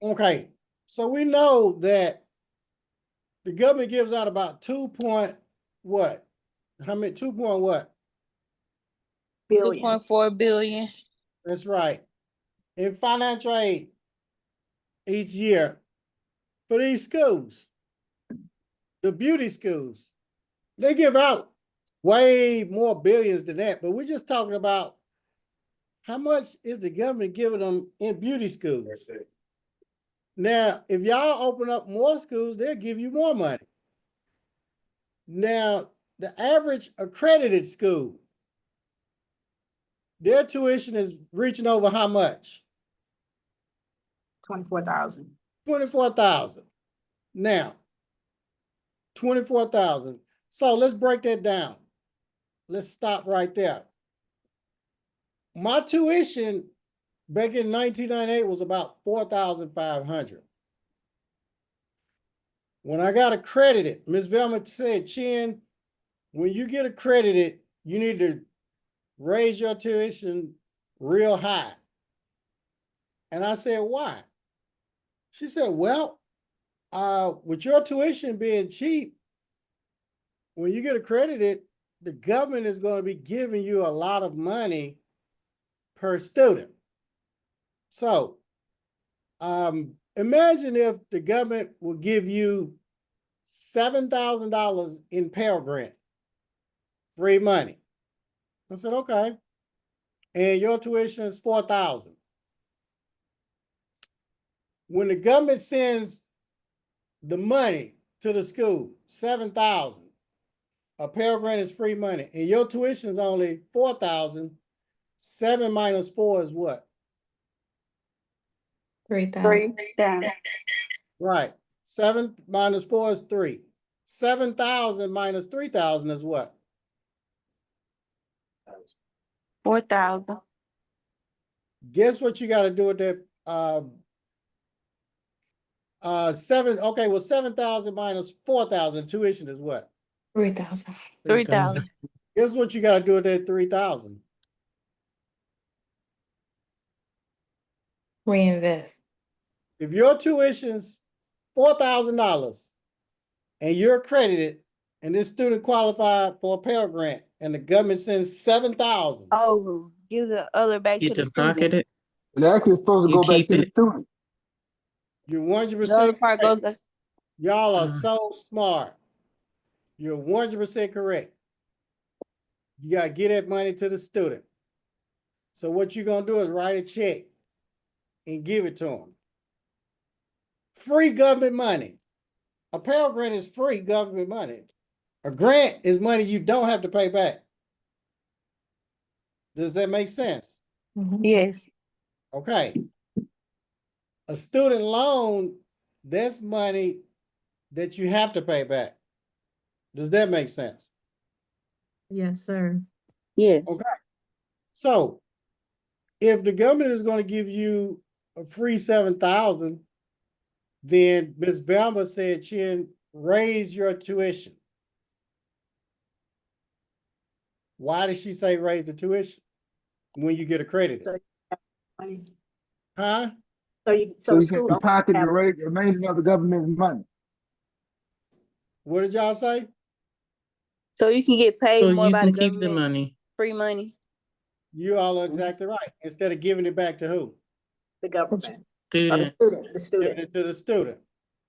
Okay, so we know that the government gives out about 2 point what? How many? 2 point what? Billion. 2.4 billion. That's right. In financial aid each year for these schools, the beauty schools, they give out way more billions than that, but we're just talking about how much is the government giving them in beauty schools. Now, if y'all open up more schools, they'll give you more money. Now, the average accredited school, their tuition is reaching over how much? 24,000. 24,000. Now, 24,000. So let's break that down. Let's stop right there. My tuition back in 1998 was about 4,500. When I got accredited, Ms. Velma said, Chin, when you get accredited, you need to raise your tuition real high. And I said, why? She said, well, with your tuition being cheap, when you get accredited, the government is going to be giving you a lot of money per student. So imagine if the government will give you $7,000 in Pell Grant, free money. I said, okay. And your tuition is $4,000. When the government sends the money to the school, $7,000, a Pell Grant is free money, and your tuition is only $4,000, 7 minus 4 is what? 3,000. Right. 7 minus 4 is 3. 7,000 minus 3,000 is what? 4,000. Guess what you got to do with that? 7,000 minus 4,000 tuition is what? 3,000. 3,000. Guess what you got to do with that 3,000? Reinvest. If your tuition's $4,000 and you're accredited and this student qualified for a Pell Grant and the government sends 7,000. Oh, give the other back You to the deposit student. it. It's actually supposed to You go back keep to the it. student. You're The other 100% part goes correct. back. Y'all are so smart. You're 100% correct. You got to get that money to the student. So what you're going to do is write a check and give it to them. Free government money. A Pell Grant is free government money. A grant is money you don't have to pay back. Does that make sense? Yes. Okay. A student loan, that's money that you have to pay back. Does that make sense? Yes, sir. Yes. Okay. So if the government is going to give you a free 7,000, then Ms. Velma said, Chin, raise your tuition. Why did she say raise the tuition when you get accredited? So, money. Huh? So you So you school can pocket the have- remaining of the government's money. What did y'all say? So you can get paid So more you by can the keep the government. money. Free money. You all are exactly right. Instead of giving it back to who? the government. Or the Student. student. The Giving student. it to the student.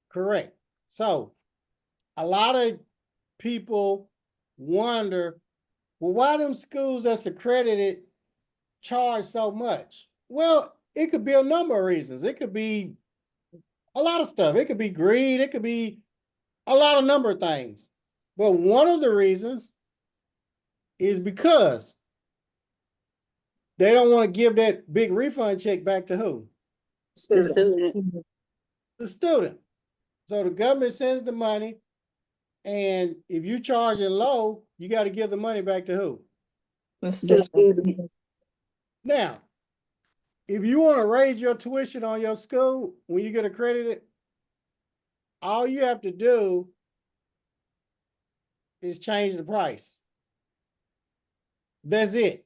Correct. So a lot of people wonder, well, why them schools that's accredited charge so much? Well, it could be a number of reasons. It could be a lot of stuff. It could be greed. It could be a lot of number of things. But one of the reasons is because they don't want to give that big refund check back to who? Student. Student. The student. So the government sends the money, and if you charge it low, you got to give the money back to who? The The student. student. Now, if you want to raise your tuition on your school when you get accredited, all you have to do is change the price. That's it.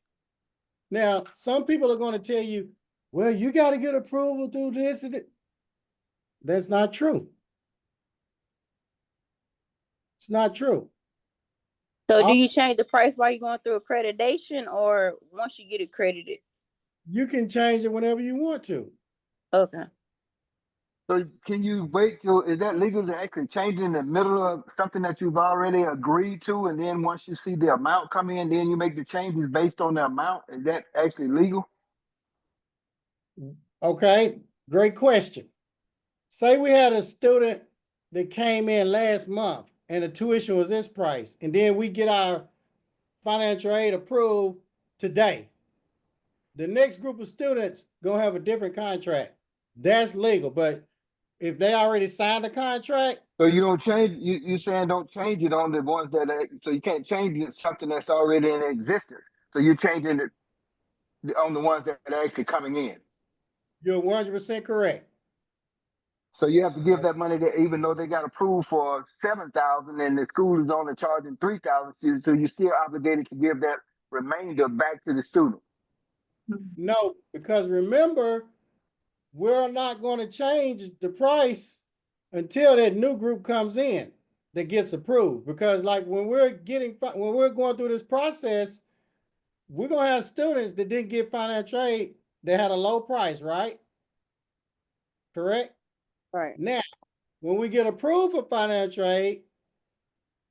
Now, some people are going to tell you, well, you got to get approval through this and that. That's not true. It's not true. So do All- you change the price while you're going through accreditation or once you get accredited? You can change it whenever you want to. Okay. So can you wait till, is that legal to actually change in the middle of something that you've already agreed to? And then once you see the amount come in, then you make the changes based on the amount? Is that actually legal? Okay, great question. Say we had a student that came in last month and the tuition was this price, and then we get our financial aid approved today. The next group of students gonna have a different contract. That's legal, but if they already signed a contract, So you don't change, you saying don't change it on the ones that, so you can't change it something that's already in existence. So you're changing it on the ones that are actually coming in. you're 100% correct. So you have to give that money that even though they got approved for 7,000 and the school is only charging 3,000, so you're still obligated to give that remainder back to the student. No, because remember, we're not going to change the price until that new group comes in that gets approved. Because like when we're going through this process, we're gonna have students that didn't get financial aid that had a low price, right? Correct? Right. Now, when we get approved for financial aid,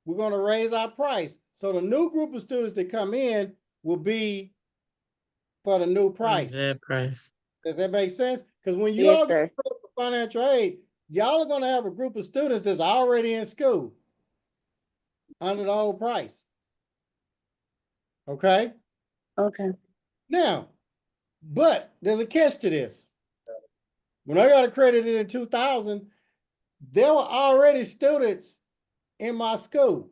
we're gonna raise our price. So the new group of students that come in will be for the new price. That price. Does that make sense? Because when you Yes, all get sir. approved for financial aid, y'all are gonna have a group of students that's already in school under the old price. Okay? Okay. Now, but there's a catch to this. When I got accredited in 2000, there were already students in my school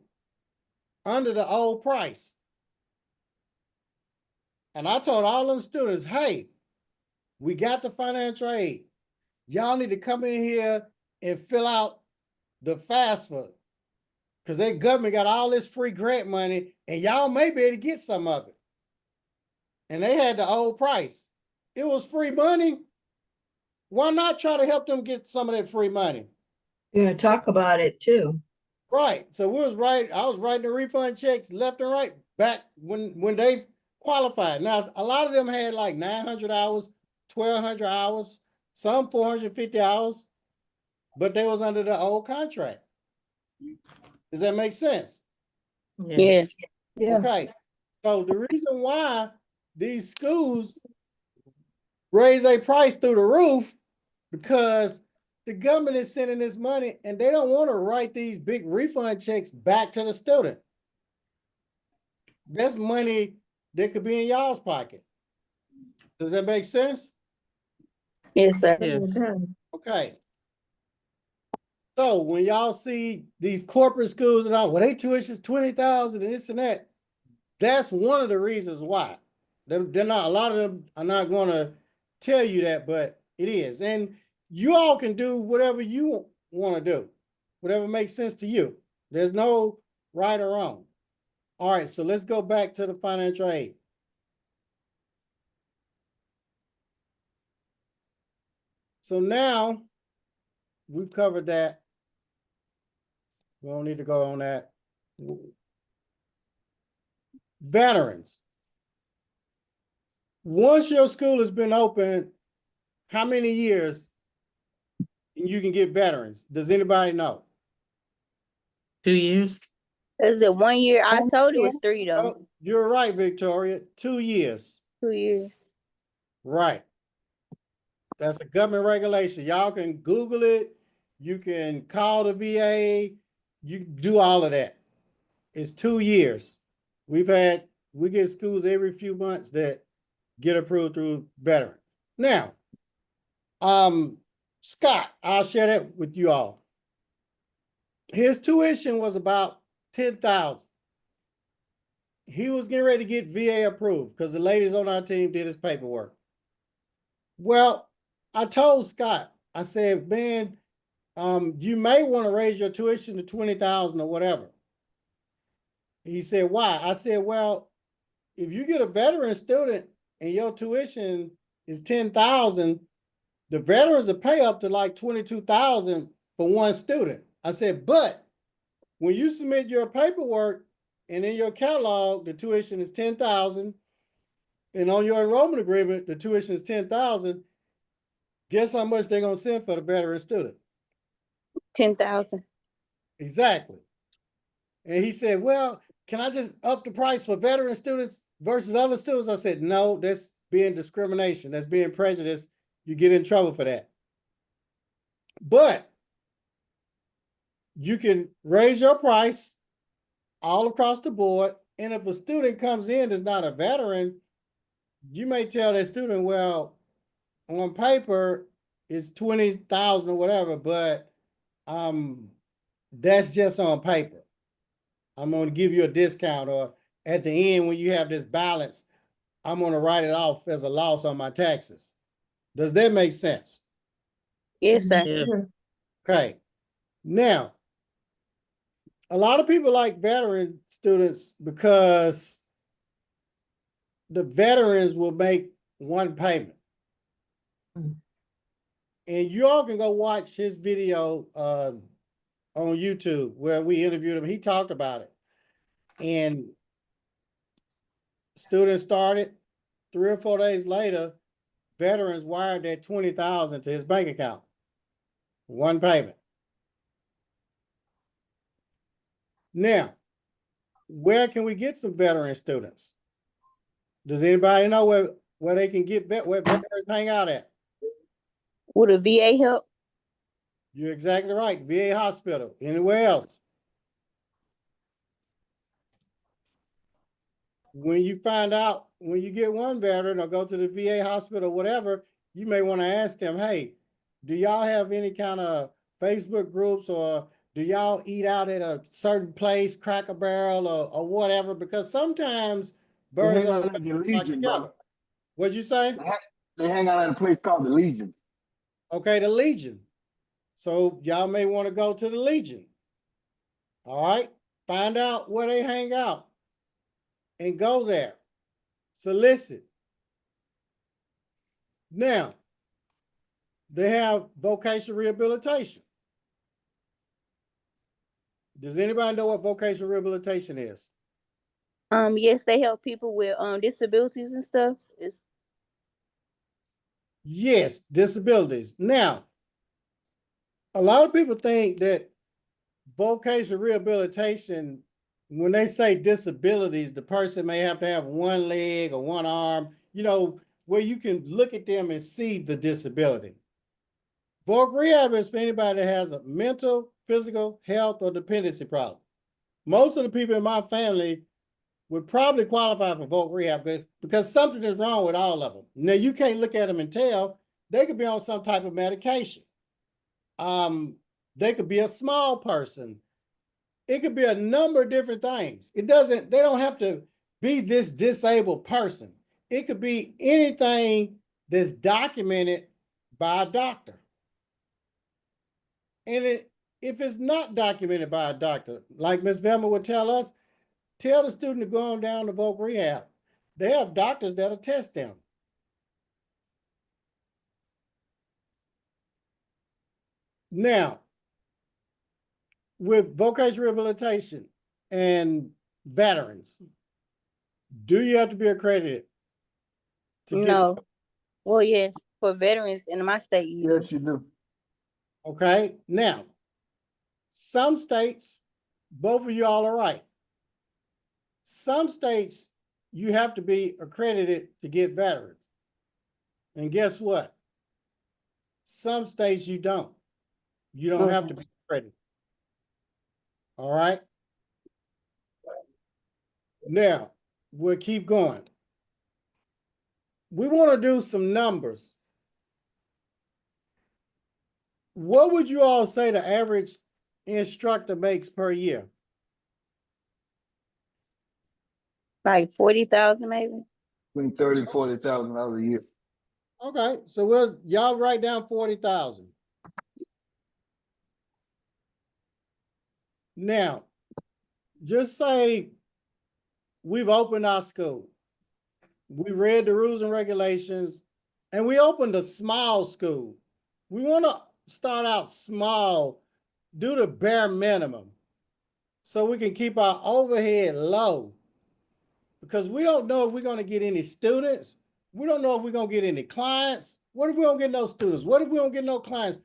under the old price. And I told all them students, hey, we got the financial aid. Y'all need to come in here and fill out the FAFSA because their government got all this free grant money and y'all may be able to get some of it. And they had the old price. It was free money. Why not try to help them get some of that free money? Yeah, talk about it too. Right. So I was writing the refund checks left and right back when they qualified. Now, a lot of them had like 900 hours, 1,200 hours, some 450 hours, but they was under the old contract. Does that make sense? Yes. Yeah. Okay. So the reason why these schools raise a price through the roof because the government is sending this money and they don't want to write these big refund checks back to the student. That's money that could be in y'all's pocket. Does that make sense? Yes, sir. Yes. Okay. So when y'all see these corporate schools and all, well, they tuition's 20,000 and this and that, that's one of the reasons why. They're not, a lot of them are not going to tell you that, but it is. And you all can do whatever you want to do, whatever makes sense to you. There's no right or wrong. All right, so let's go back to the financial aid. So now we've covered that. We don't need to go on that. Veterans. Once your school has been open, how many years you can get veterans? Does anybody know? 2 years. Is it 1 year? I told you it's 3 though. Oh, you're right, Victoria. 2 years. 2 years. Right. That's a government regulation. Y'all can Google it. You can call the VA. You can do all of that. It's 2 years. We get schools every few months that get approved through veteran. Now, Scott, I'll share that with you all. His tuition was about 10,000. He was getting ready to get VA approved because the ladies on our team did his paperwork. Well, I told Scott, I said, man, you may want to raise your tuition to 20,000 or whatever. He said, why? I said, well, if you get a veteran student and your tuition is 10,000, The veterans will pay up to like 22,000 for one student. I said, but when you submit your paperwork and in your catalog, the tuition is 10,000, and on your enrollment agreement, the tuition is 10,000. Guess how much they're gonna send for the veteran student? 10,000. Exactly. And he said, well, can I just up the price for veteran students versus other students? I said, no, that's being discrimination. That's being prejudice. You get in trouble for that. But you can raise your price all across the board. And if a student comes in that's not a veteran, you may tell that student, well, on paper, it's 20,000 or whatever, but that's just on paper. I'm going to give you a discount, or at the end, when you have this balance, I'm going to write it off as a loss on my taxes. Does that make sense? Yes, sir. Yes. Okay. Now, a lot of people like veteran students because the veterans will make one payment. And you all can go watch his video on YouTube where we interviewed him. He talked about it. And students started 3 or 4 days later, veterans wired that 20,000 to his bank account. One payment. Now, where can we get some veteran students? Does anybody know where they can get where veterans hang out at? Would a VA help? You're exactly right. VA hospital. Anywhere else? When you find out, when you get one veteran or go to the VA hospital, whatever, you may want to ask them, hey, do y'all have any kind of Facebook groups, or do y'all eat out at a certain place, Cracker Barrel or whatever? Because sometimes They birds hang of out a at the feather flock Legion, together. brother. What'd you say? They hang out at a place called the Legion. Okay, the Legion. So y'all may want to go to the Legion. All right. Find out where they hang out and go there. Solicit. Now, they have vocational rehabilitation. Does anybody know what vocational rehabilitation is? Yes, they help people with disabilities and stuff. It's Yes, disabilities. Now, a lot of people think that vocational rehabilitation, when they say disabilities, the person may have to have one leg or one arm, where you can look at them and see the disability. Voc rehab is for anybody that has a mental, physical, health, or dependency problem. Most of the people in my family would probably qualify for voc rehab because something is wrong with all of them. Now, you can't look at them and tell. They could be on some type of medication. They could be a small person. It could be a number of different things. They don't have to be this disabled person. It could be anything that's documented by a doctor. And if it's not documented by a doctor, like Ms. Velma would tell us, tell the student to go on down to voc rehab. They have doctors that'll test them. Now, with vocational rehabilitation and veterans, do you have to be accredited to get? no. Well, yes, for veterans in my state, you do. Yes, you do. Okay. Now, some states, both of y'all are right. Some states, you have to be accredited to get veterans. And guess what? Some states you don't. You don't have to be accredited. All right. Now, we'll keep going. We want to do some numbers. What would you all say the average instructor makes per year? Like 40,000 maybe. Between 30 and 40,000 dollars a year. Okay, so y'all write down 40,000. Now, just say we've opened our school. We read the rules and regulations, and we opened a small school. We want to start out small, do the bare minimum, so we can keep our overhead low. Because we don't know if we're going to get any students. We don't know if we're going to get any clients. What if we don't get no students? What if we don't get no clients?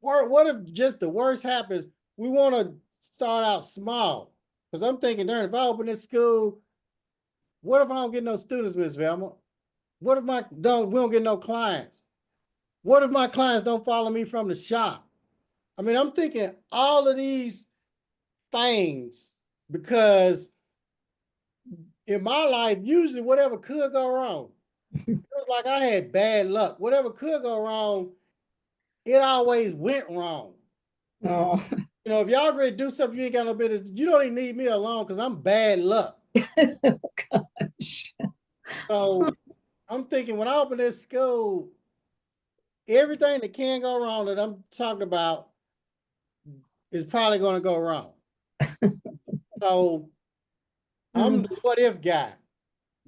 What if just the worst happens? We want to start out small. Because I'm thinking, darn, if I open this school, what if I don't get no students, Miss Velma? What if we don't get no clients? What if my clients don't follow me from the shop? I mean, I'm thinking all of these things because in my life, usually whatever could go wrong, it was like I had bad luck. Whatever could go wrong, it always went wrong. Oh, You know, if y'all ready to do something you ain't got no business, you don't even need me alone because I'm bad luck. gosh. So I'm thinking when I open this school, everything that can go wrong that I'm talking about is probably going to go wrong. So I'm the what if guy.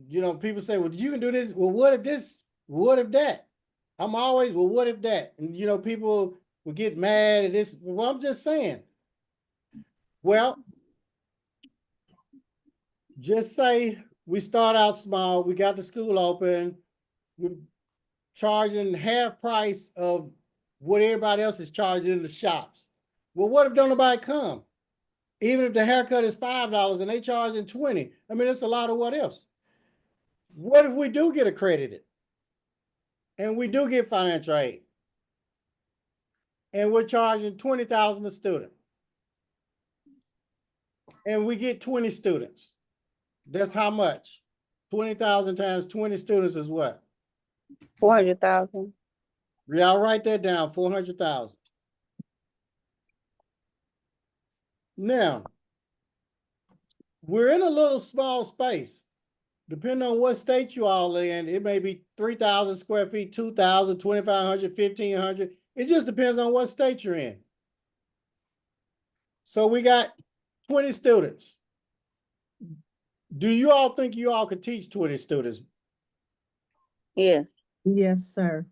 You know, people say, well, you can do this. Well, what if this? What if that? I'm always, well, what if that? And, you know, people will get mad at this. Well, I'm just saying. Well, just say we start out small. We got the school open. We're charging half price of what everybody else is charging in the shops. Well, what if don't nobody come? Even if the haircut is $5 and they charging 20. I mean, it's a lot of what ifs. What if we do get accredited? And we do get financial aid? And we're charging $20,000 a student. And we get 20 students. That's how much? 20,000 times 20 students is what? 400,000. Y'all write that down, 400,000. Now, we're in a little small space. Depending on what state you all in, it may be 3,000 square feet, 2,000, 2,500, 1,500. It just depends on what state you're in. So we got 20 students. Do you all think you all could teach 20 students? Yes. Yes, sir.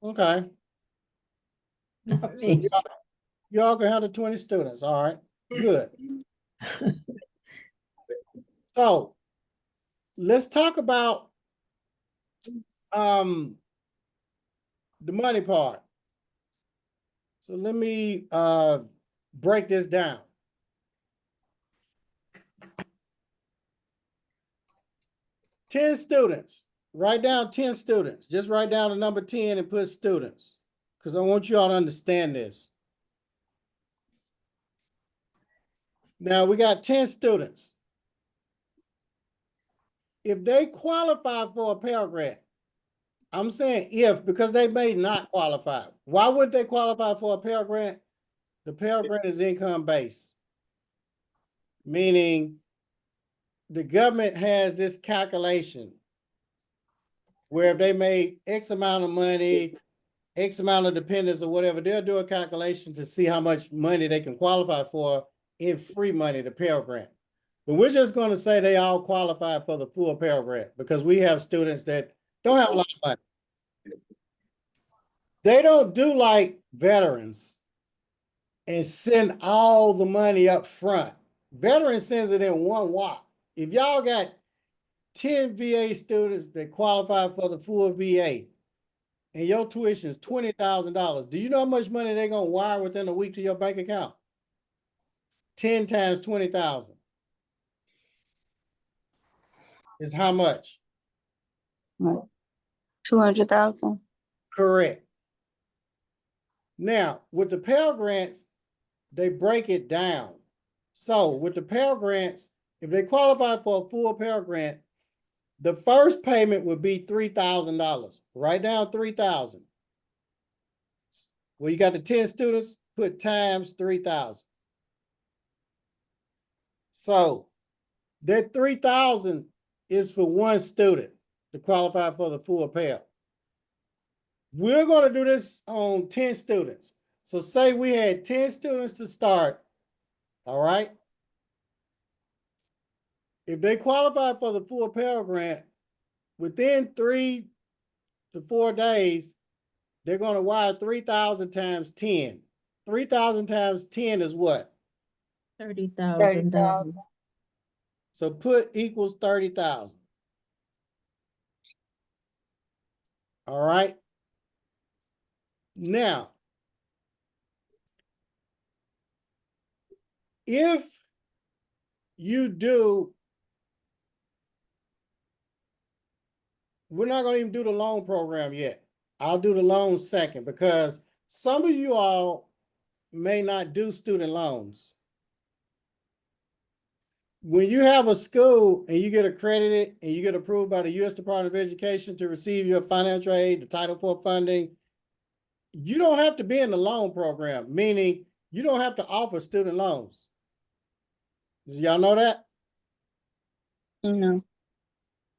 Okay. Not So me. y'all can handle 20 students. All right, good. So let's talk about the money part. So let me break this down. Ten students. Write down 10 students. Just write down the number 10 and put students, because I want you all to understand this. Now we got 10 students. If they qualify for a Pell Grant, I'm saying if, because they may not qualify. Why would they qualify for a Pell Grant? The Pell Grant is income based, meaning the government has this calculation where if they made X amount of money, X amount of dependents or whatever, they'll do a calculation to see how much money they can qualify for in free money, the Pell Grant. But we're just going to say they all qualify for the full Pell Grant because we have students that don't have a lot of money. They don't do like veterans and send all the money up front. Veteran sends it in one whop. If y'all got 10 VA students that qualify for the full VA and your tuition is $20,000, do you know how much money they're going to wire within a week to your bank account? 10 times 20,000 is how much? 200,000. Correct. Now, with the Pell Grants, they break it down. So with the Pell Grants, if they qualify for a full Pell Grant, the first payment would be $3,000. Write down 3,000. Well, you got the 10 students, put times 3,000. So that 3,000 is for one student to qualify for the full Pell. We're going to do this on 10 students. So say we had 10 students to start, all right? If they qualify for the full Pell Grant, within 3 to 4 days, they're gonna wire 3,000 times 10. 3,000 times 10 is what? $30,000. So put equals 30,000. All right. Now, if you do, we're not going to even do the loan program yet. I'll do the loan second because some of you all may not do student loans. When you have a school and you get accredited and you get approved by the U.S. Department of Education to receive your financial aid, the Title IV funding, you don't have to be in the loan program, meaning you don't have to offer student loans. Y'all know that? No.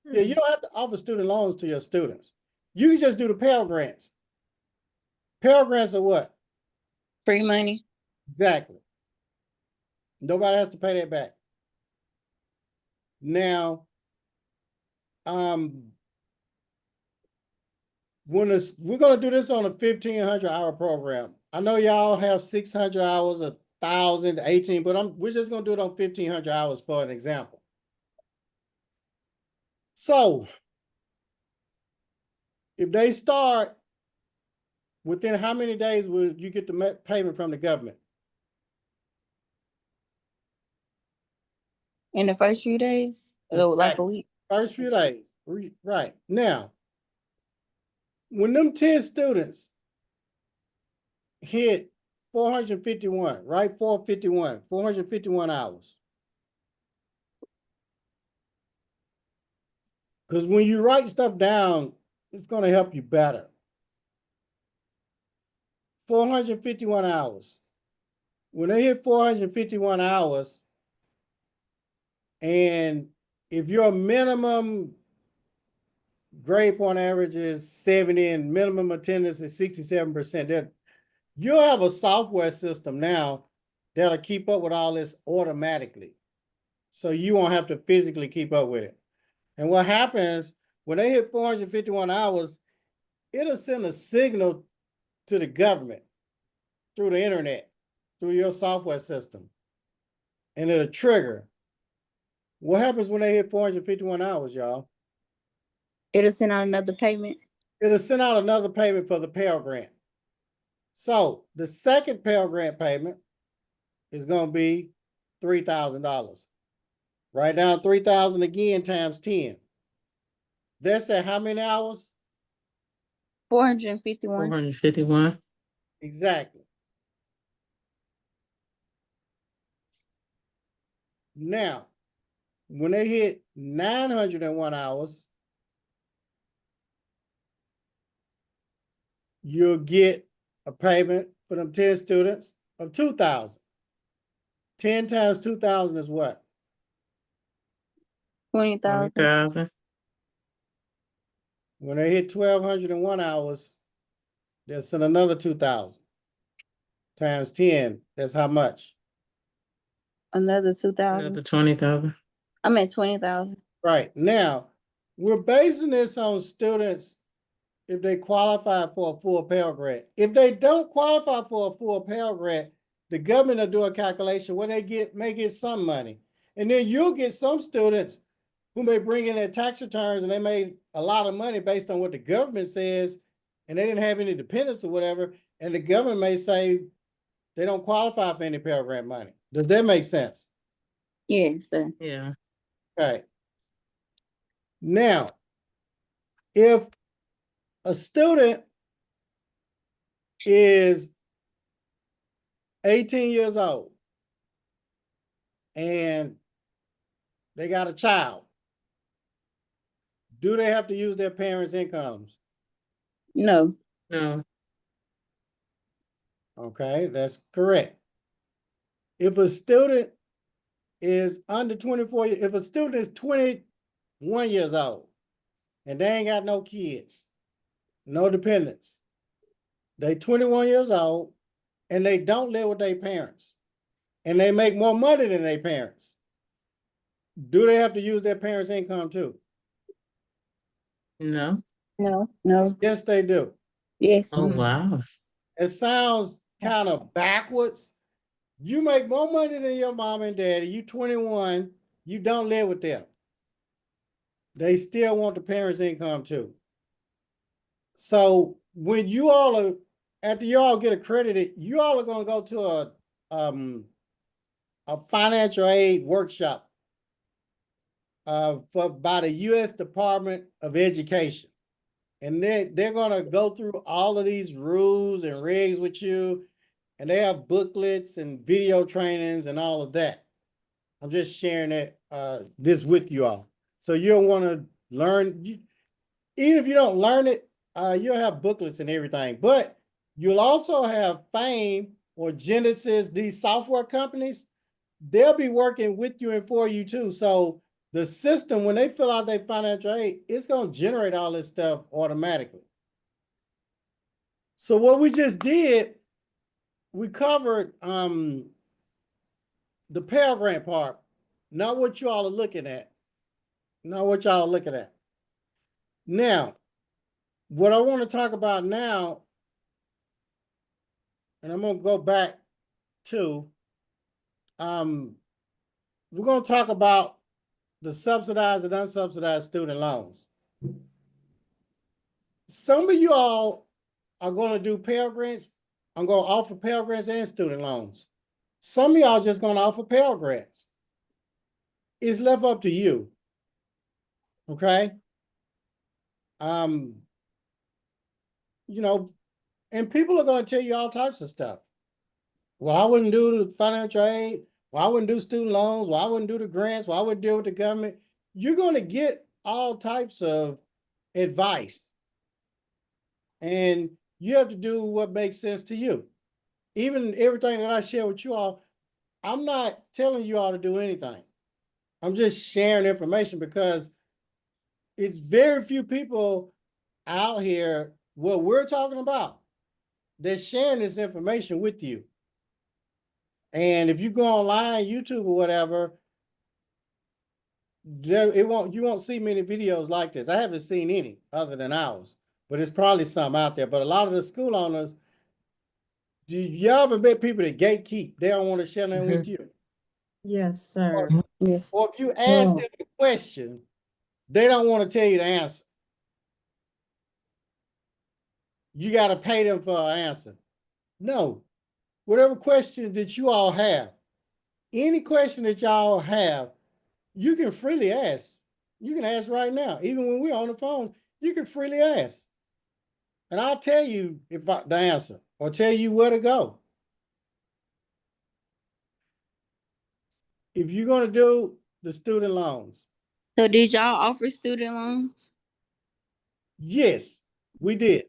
Yeah, you don't have to offer student loans to your students. You can just do the Pell Grants. Pell Grants are what? Free money. Exactly. Nobody has to pay that back. Now, we're gonna do this on a 1,500-hour program. I know y'all have 600 hours, 1,000, 18, but we're just gonna do it on 1,500 hours for an example. So, if they start, within how many days will you get the payment from the government? In the first few days, like a week. First few days, right. Now, when them 10 students hit 451, right? 451 hours. Because when you write stuff down, it's going to help you better. 451 hours. When they hit 451 hours, and if your minimum grade point average is 70 and minimum attendance is 67%, then you'll have a software system now that'll keep up with all this automatically. So you won't have to physically keep up with it. And what happens when they hit 451 hours, it'll send a signal to the government through the internet, through your software system. And it'll trigger. What happens when they hit 451 hours, y'all? It'll send out another payment. It'll send out another payment for the Pell Grant. So the second Pell Grant payment is going to be $3,000. Write down 3,000 again times 10. That's at how many hours? 451. 451. Exactly. Now, when they hit 901 hours, you'll get a payment for them 10 students of 2,000. 10 times 2,000 is what? 20,000. 20,000. When they hit 1,201 hours, they'll send another 2,000. Times 10, that's how much? Another 2,000. Another 20,000. I'm at 20,000. Right. Now, we're basing this on students if they qualify for a full Pell Grant. If they don't qualify for a full Pell Grant, the government will do a calculation where they may get some money. And then you'll get some students who may bring in their tax returns and they made a lot of money based on what the government says, and they didn't have any dependents or whatever, and the government may say they don't qualify for any Pell Grant money. Does that make sense? Yes, sir. Yeah. Okay. Now, if a student is 18 years old and they got a child, do they have to use their parents' incomes? No. No. Okay, that's correct. If a student is under 24, if a student is 21 years old and they ain't got no kids, no dependents, they 21 years old and they don't live with their parents and they make more money than their parents, do they have to use their parents' income too? No. No. No. Yes, they do. Yes. Oh, wow. It sounds kind of backwards. You make more money than your mom and daddy. You 21. You don't live with them. They still want the parents' income too. So when you all are, after you all get accredited, you all are going to go to a financial aid workshop by the U.S. Department of Education. And they're going to go through all of these rules and regs with you. And they have booklets and video trainings and all of that. I'm just sharing that this with you all. So you'll want to learn, even if you don't learn it, you'll have booklets and everything. But you'll also have Fame or Genesis, these software companies. They'll be working with you and for you too. So the system, when they fill out their financial aid, it's going to generate all this stuff automatically. So what we just did, we covered the Pell Grant part, not what you all are looking at. Not what y'all are looking at. Now, what I want to talk about now, and I'm going to go back to, we're going to talk about the subsidized and unsubsidized student loans. Some of you all are going to do Pell Grants. I'm going to offer Pell Grants and student loans. Some of y'all just going to offer Pell Grants. It's left up to you. Okay? You know, and people are going to tell you all types of stuff. Well, I wouldn't do the financial aid. Well, I wouldn't do student loans. Well, I wouldn't do the grants. Well, I wouldn't deal with the government. You're going to get all types of advice. And you have to do what makes sense to you. Even everything that I share with you all, I'm not telling you all to do anything. I'm just sharing information because it's very few people out here, what we're talking about, they're sharing this information with you. And if you go online, YouTube or whatever, you won't see many videos like this. I haven't seen any other than ours, but it's probably some out there. But a lot of the school owners, y'all ever met people that gatekeep? They don't want to share nothing with you. Yes, sir. Yes. Or if you ask Oh. them a question, they don't want to tell you the answer. You got to pay them for an answer. No, whatever question that you all have, any question that y'all have, you can freely ask. You can ask right now. Even when we're on the phone, you can freely ask. And I'll tell you the answer or tell you where to go. If you're going to do the student loans, So did y'all offer student loans? yes, we did.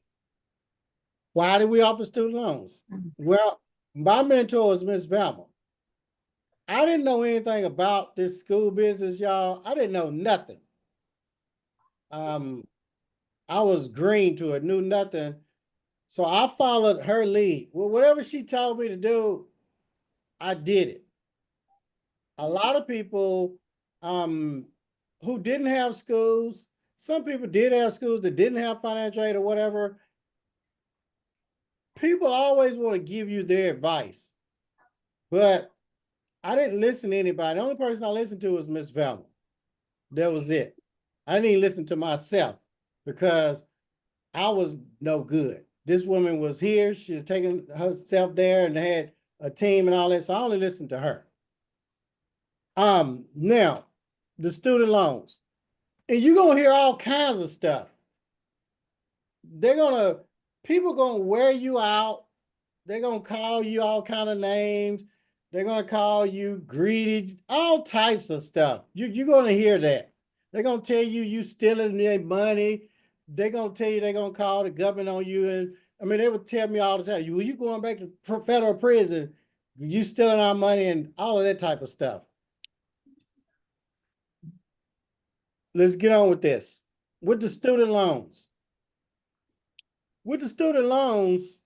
Why did we offer student loans? Well, my mentor is Miss Velma. I didn't know anything about this school business, y'all. I didn't know nothing. I was green to it, knew nothing. So I followed her lead. Well, whatever she told me to do, I did it. A lot of people who didn't have schools, some people did have schools that didn't have financial aid or whatever. People always want to give you their advice. But I didn't listen to anybody. The only person I listened to was Miss Velma. That was it. I didn't even listen to myself because I was no good. This woman was here. She was taking herself there and had a team and all that. So I only listened to her. Now, the student loans. And you're going to hear all kinds of stuff. People going to wear you out. They're going to call you all kind of names. They're going to call you greedy, all types of stuff. You're going to hear that. They're going to tell you stealing their money. They're going to tell you they're going to call the government on you. And I mean, they would tell me all the time, you going back to federal prison, you stealing our money and all of that type of stuff. Let's get on with this. With the student loans. With the student loans,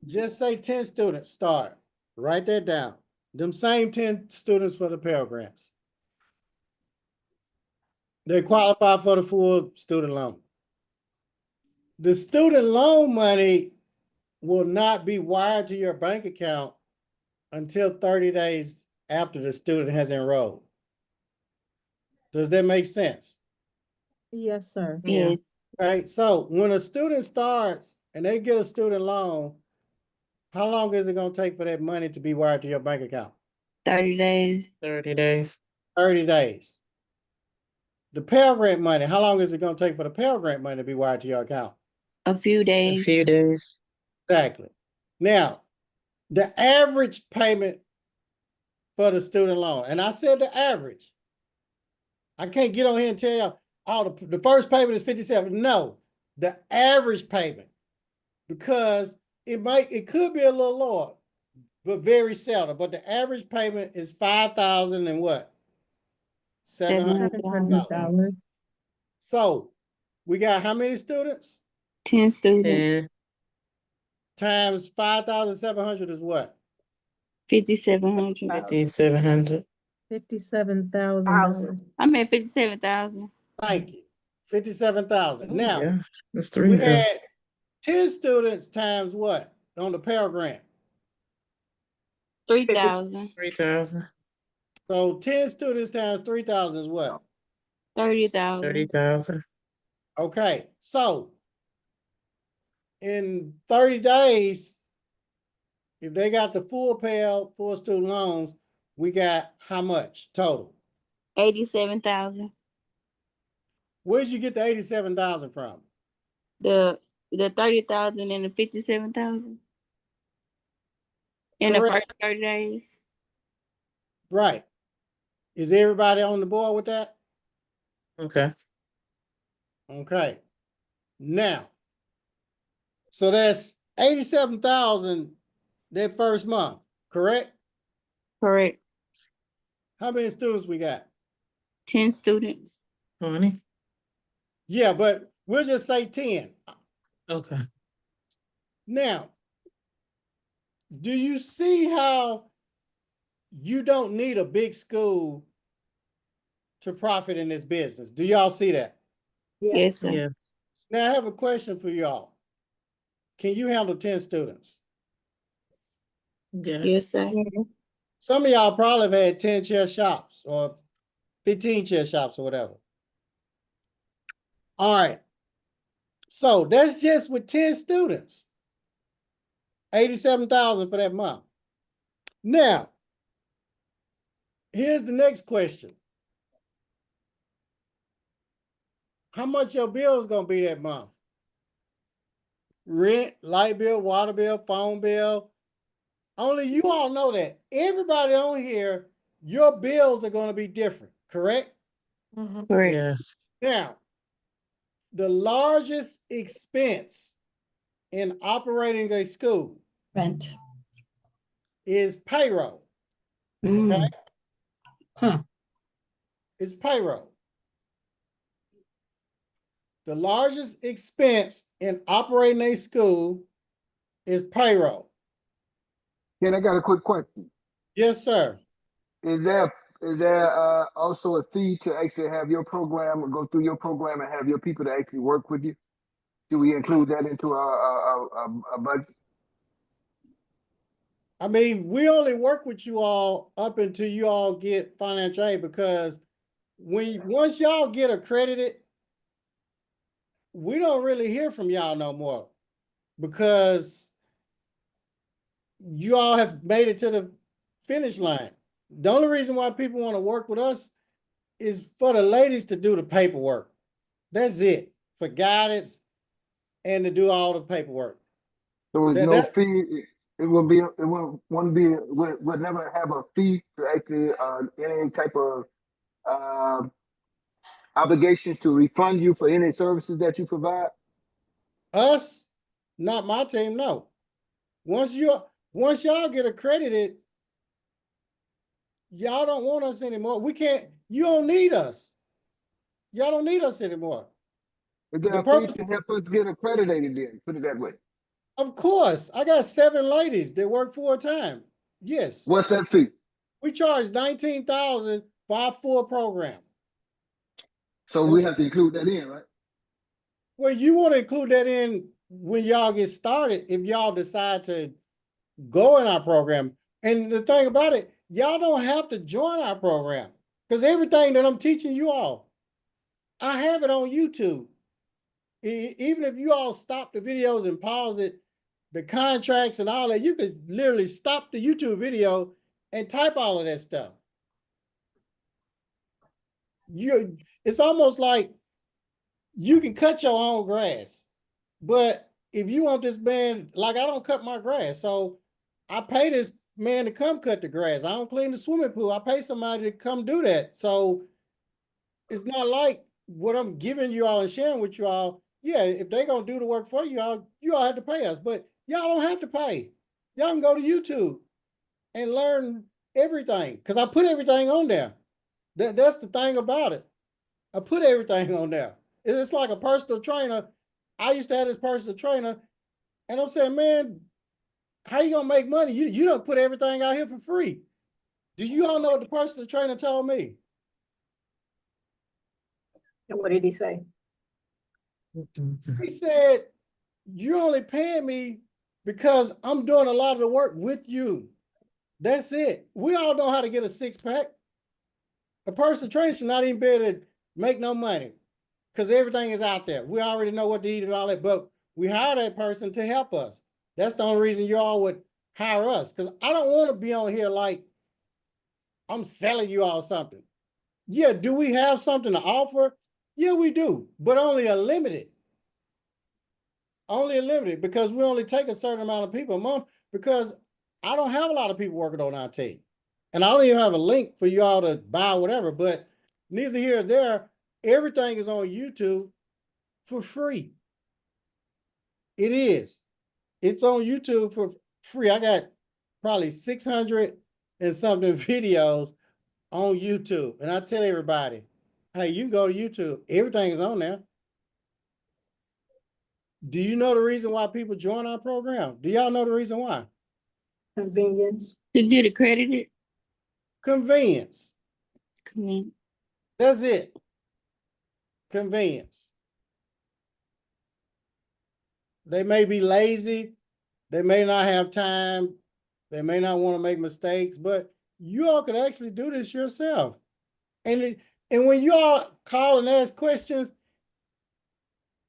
just say 10 students start. Write that down. Them same 10 students for the Pell Grants. They qualify for the full student loan. The student loan money will not be wired to your bank account until 30 days after the student has enrolled. Does that make sense? Yes, sir. Yeah. Yes. Right, so when a student starts and they get a student loan, how long is it gonna take for that money to be wired to your bank account? 30 days. 30 days. 30 days. The Pell Grant money, how long is it gonna take for the Pell Grant money to be wired to your account? A few A days. few days. Exactly. Now, the average payment for the student loan, and I said the average. I can't get on here and tell you, oh, the first payment is 57. No, the average payment, because it could be a little lower, but very seldom. But the average payment is 5,000 and what? $700. $700. So we got how many students? 10 students. 10. Times 5,700 is what? 5,700. 5,700. $57,000. I meant 57,000. Thank you. 57,000. Now Yeah, that's we 3 had zeros. 10 students times what on the Pell Grant? 3,000. 3,000. So 10 students times 3,000 is what? 30,000. 30,000. Okay, so in 30 days, if they got the full Pell, full student loans, we got how much total? 87,000. Where'd you get the 87,000 from? The 30,000 and the 57,000 in the Correct. first 30 days. Right. Is everybody on the board with that? Okay. Okay. Now, so that's 87,000 that first month, correct? Correct. How many students we got? 10 students. 20. Yeah, but we'll just say 10. Okay. Now, do you see how you don't need a big school to profit in this business? Do y'all see that? Yes, sir. Yeah. Now, I have a question for y'all. Can you handle 10 students? Yes. Yes, sir. Some of y'all probably have had 10 chair shops or 15 chair shops or whatever. All right. So that's just with 10 students. 87,000 for that month. Now, here's the next question. How much your bill is gonna be that month? Rent, light bill, water bill, phone bill. Only you all know that. Everybody on here, your bills are gonna be different, correct? Correct. Yes. Now, the largest expense in operating a school Rent. is payroll. Mm. Okay? Huh. It's payroll. The largest expense in operating a school is payroll. Ken, I got a quick question. Yes, sir. Is there also a fee to actually have your program or go through your program and have your people to actually work with you? Do we include that into a budget? I mean, we only work with you all up until you all get financial aid, because once y'all get accredited, we don't really hear from y'all no more, because you all have made it to the finish line. The only reason why people want to work with us is for the ladies to do the paperwork. That's it, for guidance and to do all the paperwork. So there's no That's fee. It would never have a fee to actually any type of obligations to refund you for any services that you provide. us, not my team. No, once y'all get accredited, y'all don't want us anymore. We can't. You don't need us. Y'all don't need us anymore. Is there The a fee purpose, to help us get accredited then? Put it that way. of course, I got 7 ladies that work full time. Yes, What's that fee? we charge $19,000 for our full program. So we have to include that in, right? Well, you want to include that in when y'all get started, if y'all decide to go in our program. And the thing about it, y'all don't have to join our program because everything that I'm teaching you all, I have it on YouTube. Even if you all stop the videos and pause it, the contracts and all that, you could literally stop the YouTube video and type all of that stuff. It's almost like you can cut your own grass, but if you want this man, like I don't cut my grass, so I pay this man to come cut the grass. I don't clean the swimming pool. I pay somebody to come do that. So it's not like what I'm giving you all and sharing with you all. Yeah, if they're gonna do the work for you all have to pay us, but y'all don't have to pay. Y'all can go to YouTube and learn everything because I put everything on there. That's the thing about it. I put everything on there. It's like a personal trainer. I used to have this personal trainer, and I'm saying, man, how you gonna make money? You don't put everything out here for free. Do you all know what the personal trainer told me? And what did he say? He said, you're only paying me because I'm doing a lot of the work with you. That's it. We all know how to get a six-pack. A personal trainer should not even be able to make no money because everything is out there. We already know what to eat and all that, but we hire that person to help us. That's the only reason you all would hire us, because I don't want to be on here like I'm selling you all something. Yeah, do we have something to offer? Yeah, we do, but only a limited. Only a limited, because we only take a certain amount of people a month, because I don't have a lot of people working on our team. And I don't even have a link for you all to buy whatever, but neither here or there, everything is on YouTube for free. It is. It's on YouTube for free. I got probably 600 and something videos on YouTube. And I tell everybody, hey, you can go to YouTube. Everything is on there. Do you know the reason why people join our program? Do y'all know the reason why? Convenience. To get accredited. Convenience. Conven- That's it. Convenience. They may be lazy. They may not have time. They may not want to make mistakes, but you all could actually do this yourself. And when you all call and ask questions,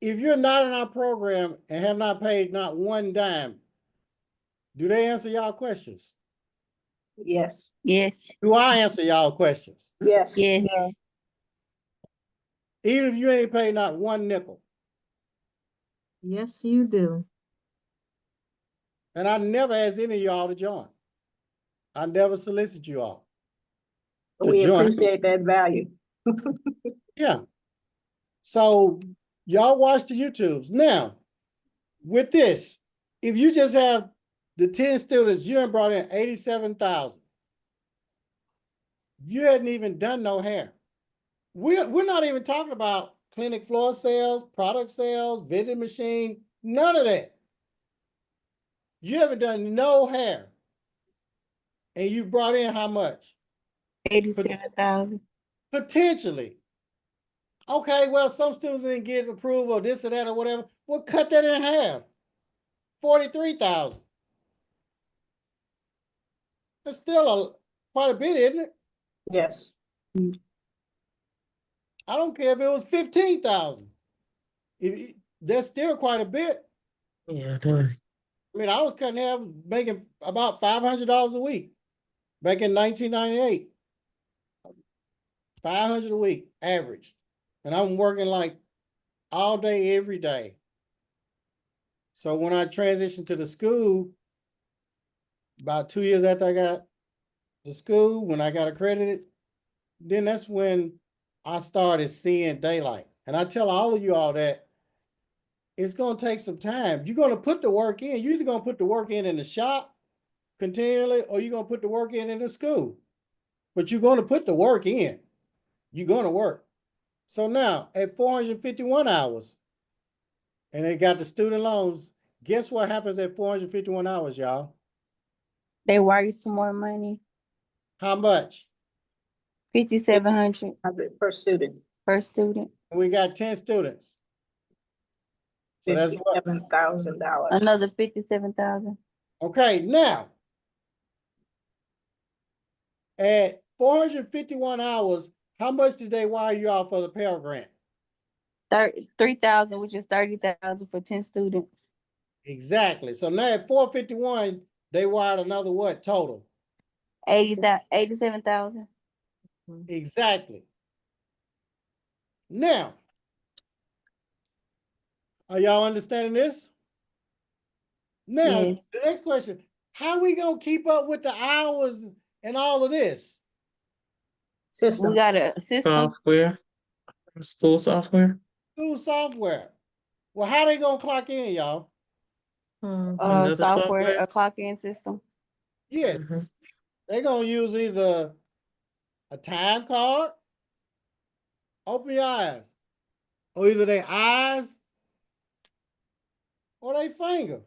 if you're not in our program and have not paid not one dime, do they answer y'all questions? Yes. Yes. Do I answer y'all questions? Yes. Yes. Even if you ain't paid not one nickel. Yes, you do. And I never asked any of y'all to join. I never solicit you all to We join. appreciate that value. Yeah. So y'all watch the YouTubes. Now, with this, if you just have the 10 students, you done brought in 87,000. You hadn't even done no hair. We're not even talking about clinic floor sales, product sales, vending machine, none of that. You haven't done no hair. And you've brought in how much? 87,000. Potentially. Okay, well, some students didn't get approval, this or that or whatever. Well, cut that in half. 43,000. That's still quite a bit, isn't it? Yes. I don't care if it was 15,000. That's still quite a bit. Yeah, it does. I mean, I was cutting half, making about $500 a week back in 1998. 500 a week, average. And I'm working like all day, every day. So when I transitioned to the school, about 2 years after I got the school, when I got accredited, then that's when I started seeing daylight. And I tell all of you all that it's going to take some time. You're going to put the work in. You're either going to put the work in the shop continually, or you're going to put the work in the school. But you're going to put the work in. You're going to work. So now at 451 hours, and they got the student loans, guess what happens at 451 hours, y'all? They wire you some more money. How much? 5,700. Per student. per student. We got 10 students. So that's what, $57,000. Another 57,000. okay, now. At 451 hours, how much did they wire you out for the Pell Grant? 3,000, which is 30,000 for 10 students. Exactly. So now at 451, they wired another what total? 87,000. Exactly. Now, are y'all understanding this? Now, Yes. the next question, how we gonna keep up with the hours and all of this? System. We got a system. Software, school software. School software. Well, how they gonna clock in, y'all? Another Software, software. a clock-in system. Yes, Mhm. they gonna use either a time card, open your eyes, or either their eyes or their finger.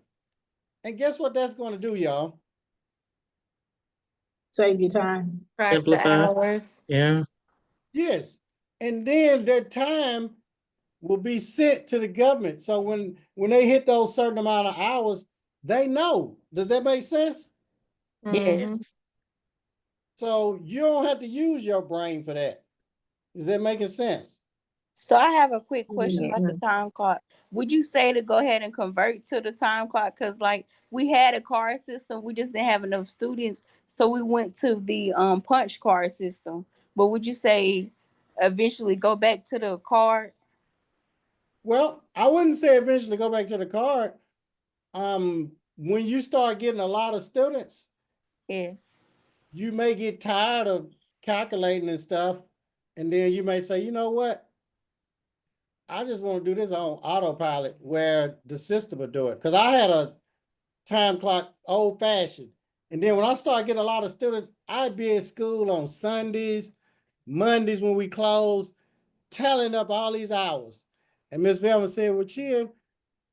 And guess what that's gonna do, y'all? Save your time. Track the Simplify. hours. Yeah. Yes. And then that time will be sent to the government. So when they hit those certain amount of hours, they know. Does that make sense? Yes. Mhm. So you don't have to use your brain for that. Is that making sense? So I have a quick question Yeah. about the time clock. Would you say to go ahead and convert to the time clock? Because like we had a card system, we just didn't have enough students, so we went to the punch card system. But would you say eventually go back to the card? Well, I wouldn't say eventually go back to the card. When you start getting a lot of students, Yes. you may get tired of calculating and stuff, and then you may say, you know what? I just want to do this on autopilot where the system will do it. Because I had a time clock old fashioned. And then when I started getting a lot of students, I'd be at school on Sundays, Mondays when we closed, tallying up all these hours. And Miss Velma said, well, Chip,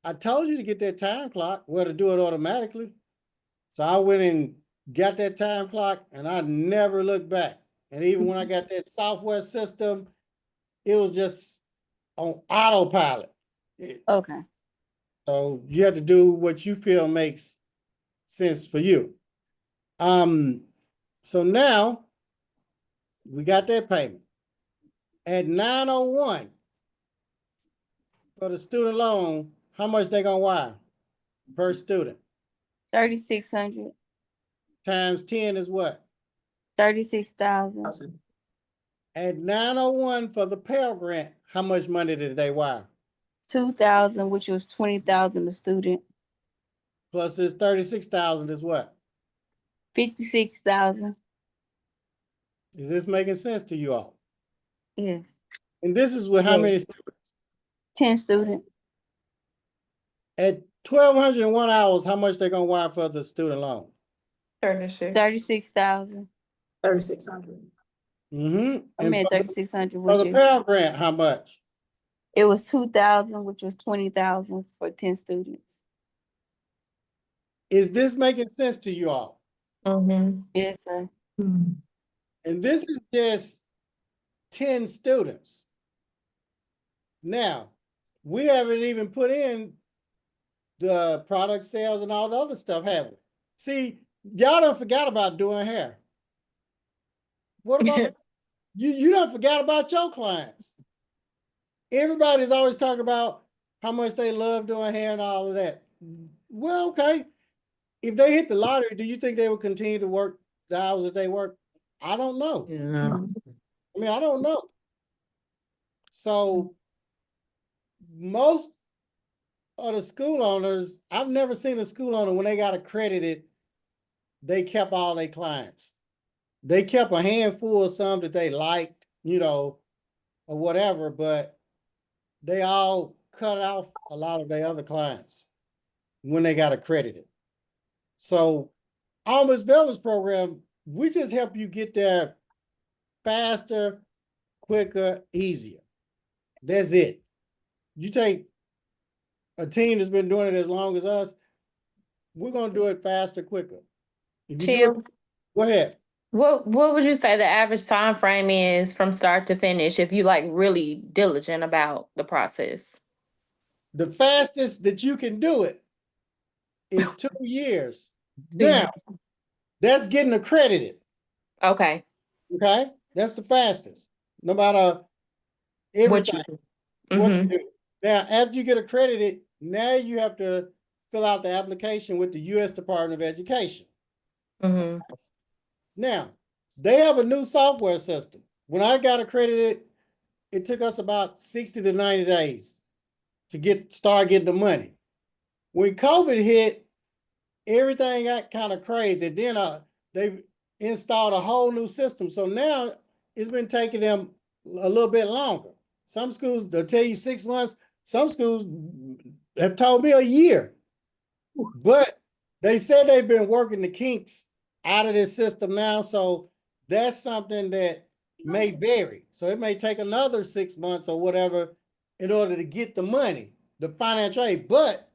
I told you to get that time clock, well, to do it automatically. So I went and got that time clock and I never looked back. And even when I got that software system, it was just on autopilot. Okay. So you have to do what you feel makes sense for you. So now we got that payment. At 901 for the student loan, how much they gonna wire per student? 3,600. Times 10 is what? 36,000. At 901 for the Pell Grant, how much money did they wire? 2,000, which was 20,000 a student. Plus this 36,000 is what? 56,000. Is this making sense to you all? Yes. And this is with how Yes. many students? 10 students. At 1,201 hours, how much they gonna wire for the student loan? 36. 36,000. 3,600. Mm-hmm. I And mean for 3,600, the which is Pell Grant, how much? it was 2,000, which was 20,000 for 10 students. Is this making sense to you all? Mhm. Yes, sir. Mhm. And this is just 10 students. Now, we haven't even put in the product sales and all the other stuff, have we? See, y'all done forgot about doing hair. What about you done forgot about your clients? Everybody's always talking about how much they love doing hair and all of that. Well, okay. If they hit the lottery, do you think they will continue to work the hours that they work? I don't know. Yeah. I mean, I don't know. So most of the school owners, I've never seen a school owner when they got accredited, they kept all their clients. They kept a handful of some that they liked, or whatever, but they all cut off a lot of their other clients when they got accredited. So Almost Velma's program, we just help you get there faster, quicker, easier. That's it. You take a team that's been doing it as long as us, we're gonna do it faster, quicker. If you do Tim, it, go ahead. What would you say the average time frame is from start to finish if you like really diligent about the process? The fastest that you can do it is 2 years. 2 years. Now, that's getting accredited, Okay. okay? That's the fastest, no matter What everything, you do? what you Mhm. do. Now, after you get accredited, now you have to fill out the application with the U.S. Department of Education. Mhm. Now, they have a new software system. When I got accredited, it took us about 60 to 90 days to start getting the money. When COVID hit, everything got kind of crazy. Then they installed a whole new system. So now it's been taking them a little bit longer. Some schools, they'll tell you 6 months. Some schools have told me a year. But they said they've been working the kinks out of this system now. So that's something that may vary. So it may take another 6 months or whatever in order to get the money, the financial aid. But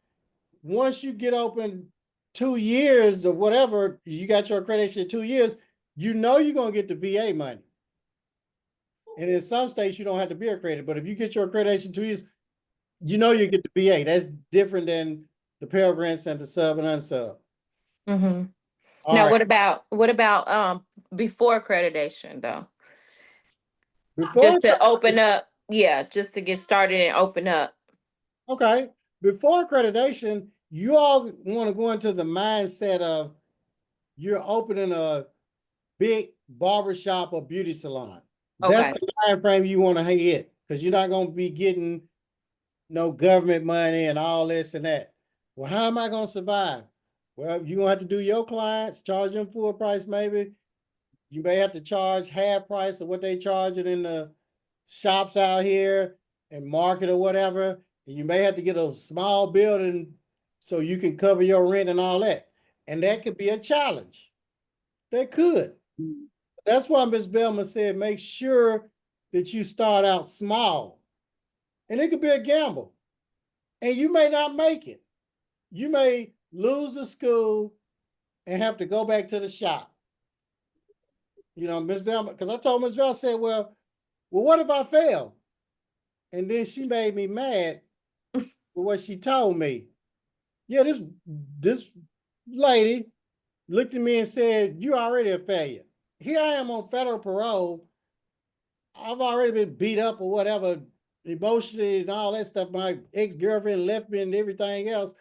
once you get open 2 years or whatever, you got your accreditation in 2 years, you know you're going to get the VA money. And in some states, you don't have to be accredited. But if you get your accreditation 2 years, you know you get the VA. That's different than the Pell Grant Center sub and unsub. Mhm. All Now, right. what about before accreditation though? Before Just to open up, yeah, just to get started and open up. okay, before accreditation, you all want to go into the mindset of you're opening a big barbershop or beauty salon. That's Okay. the time frame you want to hit because you're not going to be getting no government money and all this and that. Well, how am I going to survive? Well, you're going to have to do your clients, charge them full price maybe. You may have to charge half price of what they charge it in the shops out here and market or whatever. And you may have to get a small building so you can cover your rent and all that. And that could be a challenge. That could. That's why Ms. Velma said make sure that you start out small. And it could be a gamble. And you may not make it. You may lose the school and have to go back to the shop. You know, Ms. Velma, because I told Ms. Velma, I said, well, what if I fail? And then she made me mad with what she told me. Yeah, this lady looked at me and said, "You already a failure." Here I am on federal parole. I've already been beat up or whatever, emotionally and all that stuff. My ex-girlfriend left me and everything else.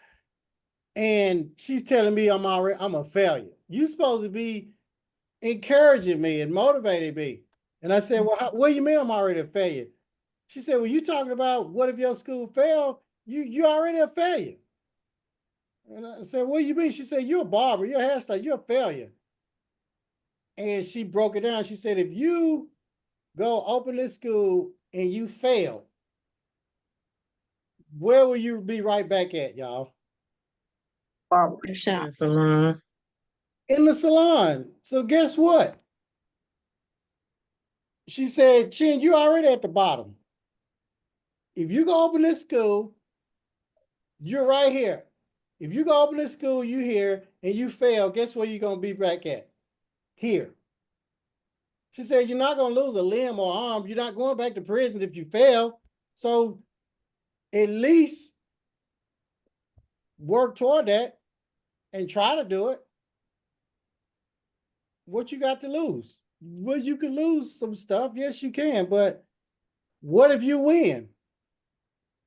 And she's telling me I'm a failure. You're supposed to be encouraging me and motivating me. And I said, well, what do you mean I'm already a failure? She said, well, you talking about what if your school failed? You already a failure. And I said, what do you mean? She said, you're a barber, you're a hairstylist, you're a failure. And she broke it down. She said, if you go open this school and you fail, where will you be right back at, y'all? Barber. Shop. It's a line. In the salon. So guess what? She said, Chin, you already at the bottom. If you go open this school, you're right here. If you go open this school, you here, and you fail, guess where you're going to be back at? Here. She said, you're not going to lose a limb or arm. You're not going back to prison if you fail. So at least work toward that and try to do it. What you got to lose? Well, you can lose some stuff. Yes, you can. But what if you win?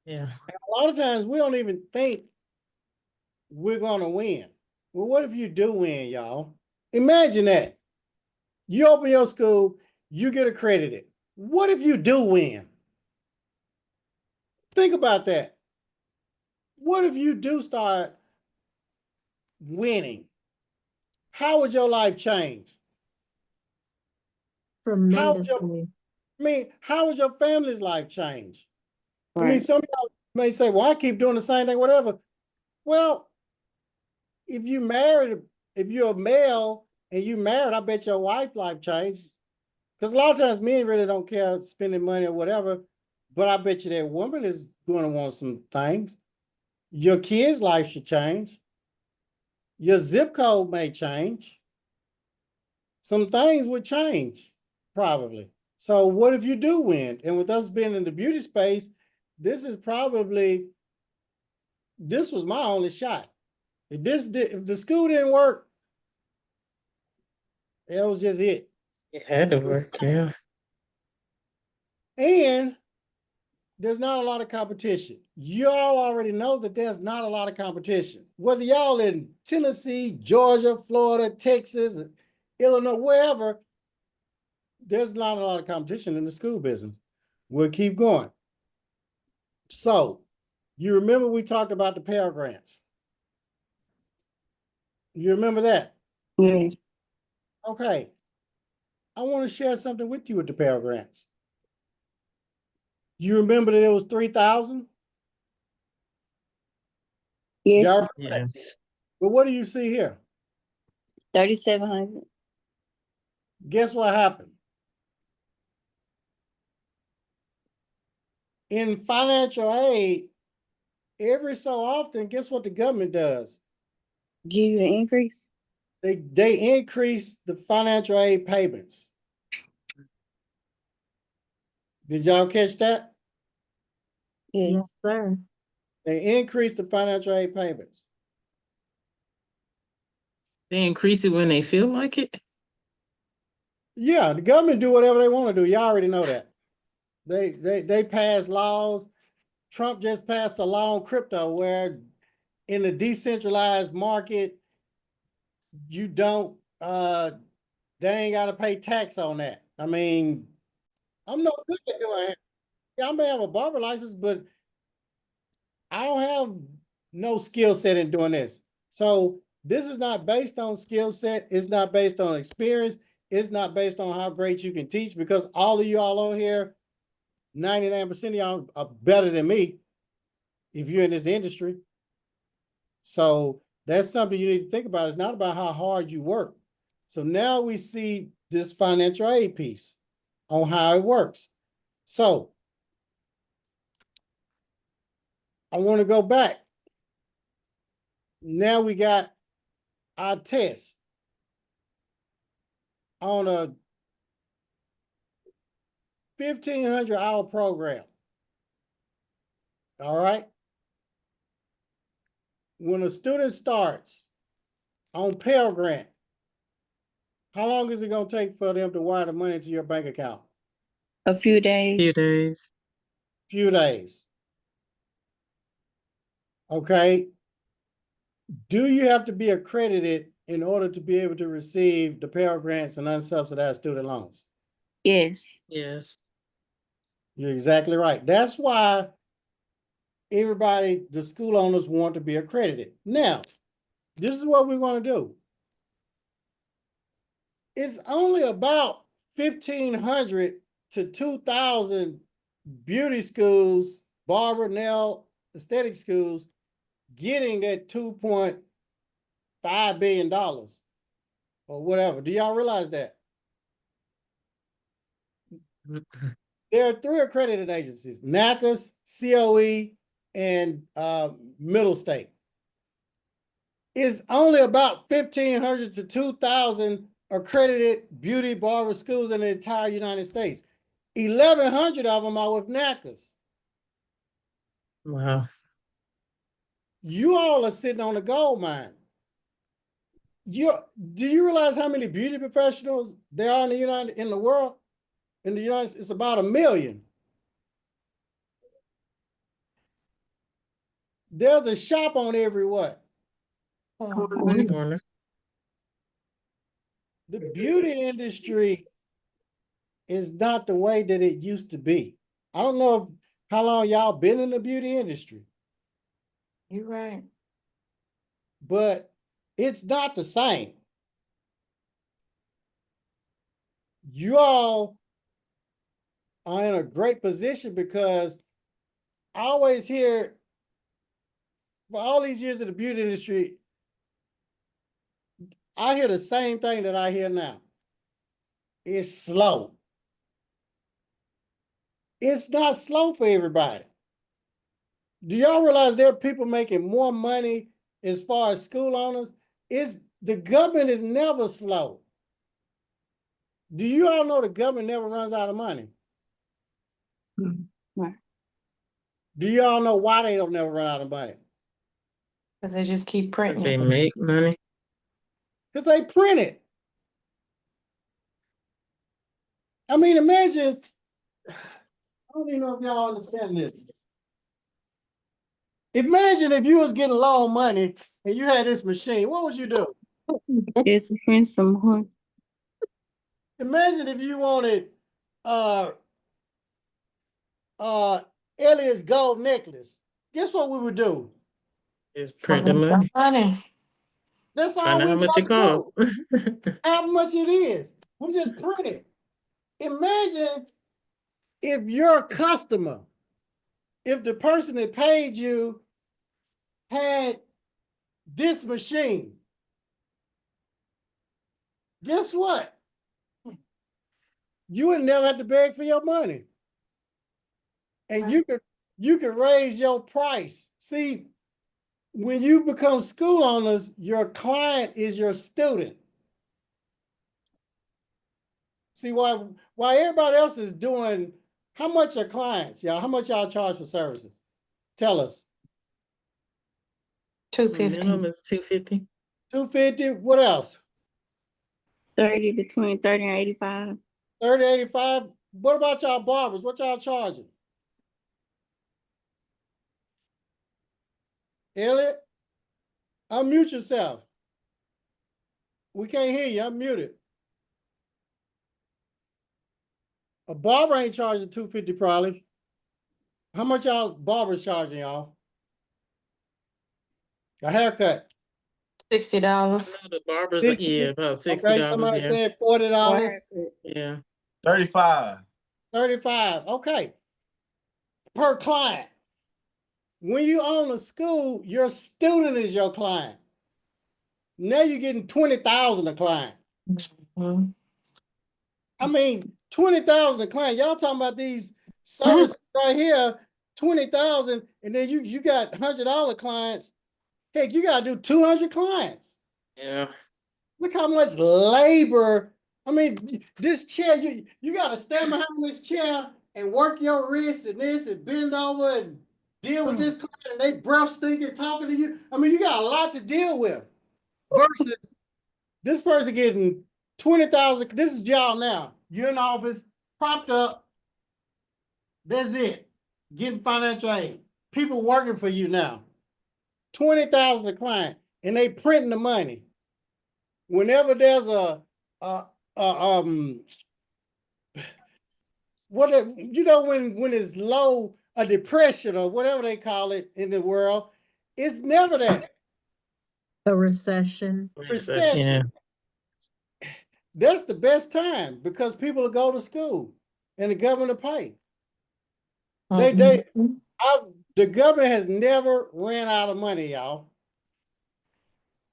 Yeah. And a lot of times we don't even think we're going to win. Well, what if you do win, y'all? Imagine that. You open your school, you get accredited. What if you do win? Think about that. What if you do start winning? How would your life change? Tremendously. How would your family's life change? Right. Some of y'all may say, well, I keep doing the same thing, whatever. Well, if you married, if you're a male and you married, I bet your wife's life changed. Because a lot of times men really don't care spending money or whatever, but I bet you that woman is going to want some things. Your kid's life should change. Your zip code may change. some things would change, probably. So what if you do win? And with us being in the beauty space, this was my only shot. If the school didn't work, that was just it. It had to work, yeah. And there's not a lot of competition. Y'all already know that there's not a lot of competition. Whether y'all in Tennessee, Georgia, Florida, Texas, Illinois, wherever, there's not a lot of competition in the school business. We'll keep going. So, you remember we talked about the Pell Grants. You remember that? Yes. Okay. I want to share something with you with the Pell Grants. You remember that it was 3,000? Yes, Y'all, Yes. but what do you see here? 3,700. Guess what happened? In financial aid, every so often, guess what the government does? Give you an increase? They increase the financial aid payments. Did y'all catch that? Yes. Yes, sir. They increase the financial aid payments. They increase it when they feel like it. Yeah, the government do whatever they want to do. Y'all already know that. They pass laws. Trump just passed a law on crypto where in the decentralized market, you don't they ain't gotta pay tax on that. I mean, I'm no good at doing it. Yeah, I may have a barber license, but I don't have no skill set in doing this. So this is not based on skill set. It's not based on experience. It's not based on how great you can teach, because all of you all on here, 99% of y'all are better than me if you're in this industry. So that's something you need to think about. It's not about how hard you work. So now we see this financial aid piece on how it works. So I want to go back. Now we got our test on a 1,500-hour program. All right. When a student starts on Pell Grant, how long is it going to take for them to wire the money to your bank account? A few Few days. days. Few days. Okay. Do you have to be accredited in order to be able to receive the Pell Grants and unsubsidized student loans? Yes. Yes. You're exactly right. That's why everybody, the school owners, want to be accredited. Now, this is what we're going to do. It's only about 1,500 to 2,000 beauty schools, barber, nail, aesthetic schools getting that $2.5 billion or whatever. Do y'all realize that? There are 3 accredited agencies: NACAS, COE, and Middle State. It's only about 1,500 to 2,000 accredited beauty barber schools in the entire United States. 1,100 of them are with NACAS. Wow. You all are sitting on a gold mine. Do you realize how many beauty professionals there are in the world? In the United States, it's about 1 million. There's a shop on every what? Corner. The beauty industry is not the way that it used to be. I don't know how long y'all been in the beauty industry, You're right. but it's not the same. You all are in a great position because I always hear, for all these years in the beauty industry, I hear the same thing that I hear now. It's slow. It's not slow for everybody. Do y'all realize there are people making more money as far as school owners? The government is never slow. Do you all know the government never runs out of money? Right. Do you all know why they don't never run out of money? Cause they just keep If printing they it. make money. Because they print it. I mean, imagine, I don't even know if y'all understand this. Imagine if you was getting loan money and you had this machine, what would you do? It's a friend someone. Imagine if you wanted Elliot's gold necklace. Guess what we would do? Just print the money. Money. That's all Find out we how much it gotta costs. do. How much it is. We just print it. Imagine if your customer, if the person that paid you had this machine. Guess what? You would never have to beg for your money. And you could raise your price. See, when you become school owners, your client is your student. See, why everybody else is doing, how much are clients, y'all? How much y'all charge for services? Tell us. Minimum $250. is $250. $250, what else? 30 between 30 and 85. 30, 85. What about y'all barbers? What y'all charging? Elliot, unmute yourself. We can't hear you, unmute it. A barber ain't charging $250 probably. How much y'all barbers charging y'all? A haircut. $60. I know the barbers, 60? yeah, about $60. Okay, somebody Yeah. said $40. Yeah. 35. 35. Okay. Per client. When you own a school, your student is your client. Now you're getting 20,000 a client. Mhm. I mean, 20,000 a client. Y'all talking about these services right here, 20,000, and then you got $100 clients. Heck, you gotta do 200 clients. Yeah. Look how much labor. I mean, this chair, you gotta stand behind this chair and work your wrist and this and bend over and deal with this client and they breath stinking talking to you. I mean, you got a lot to deal with. Versus this person getting 20,000. This is y'all now. You're in the office, propped up. That's it. Getting financial aid. People working for you now. 20,000 a client, and they printing the money. Whenever there's when it's low, a depression or whatever they call it in the world, it's never that. A recession. Recession. Yeah. That's the best time because people will go to school and the government will pay. Mhm. The government has never ran out of money, y'all.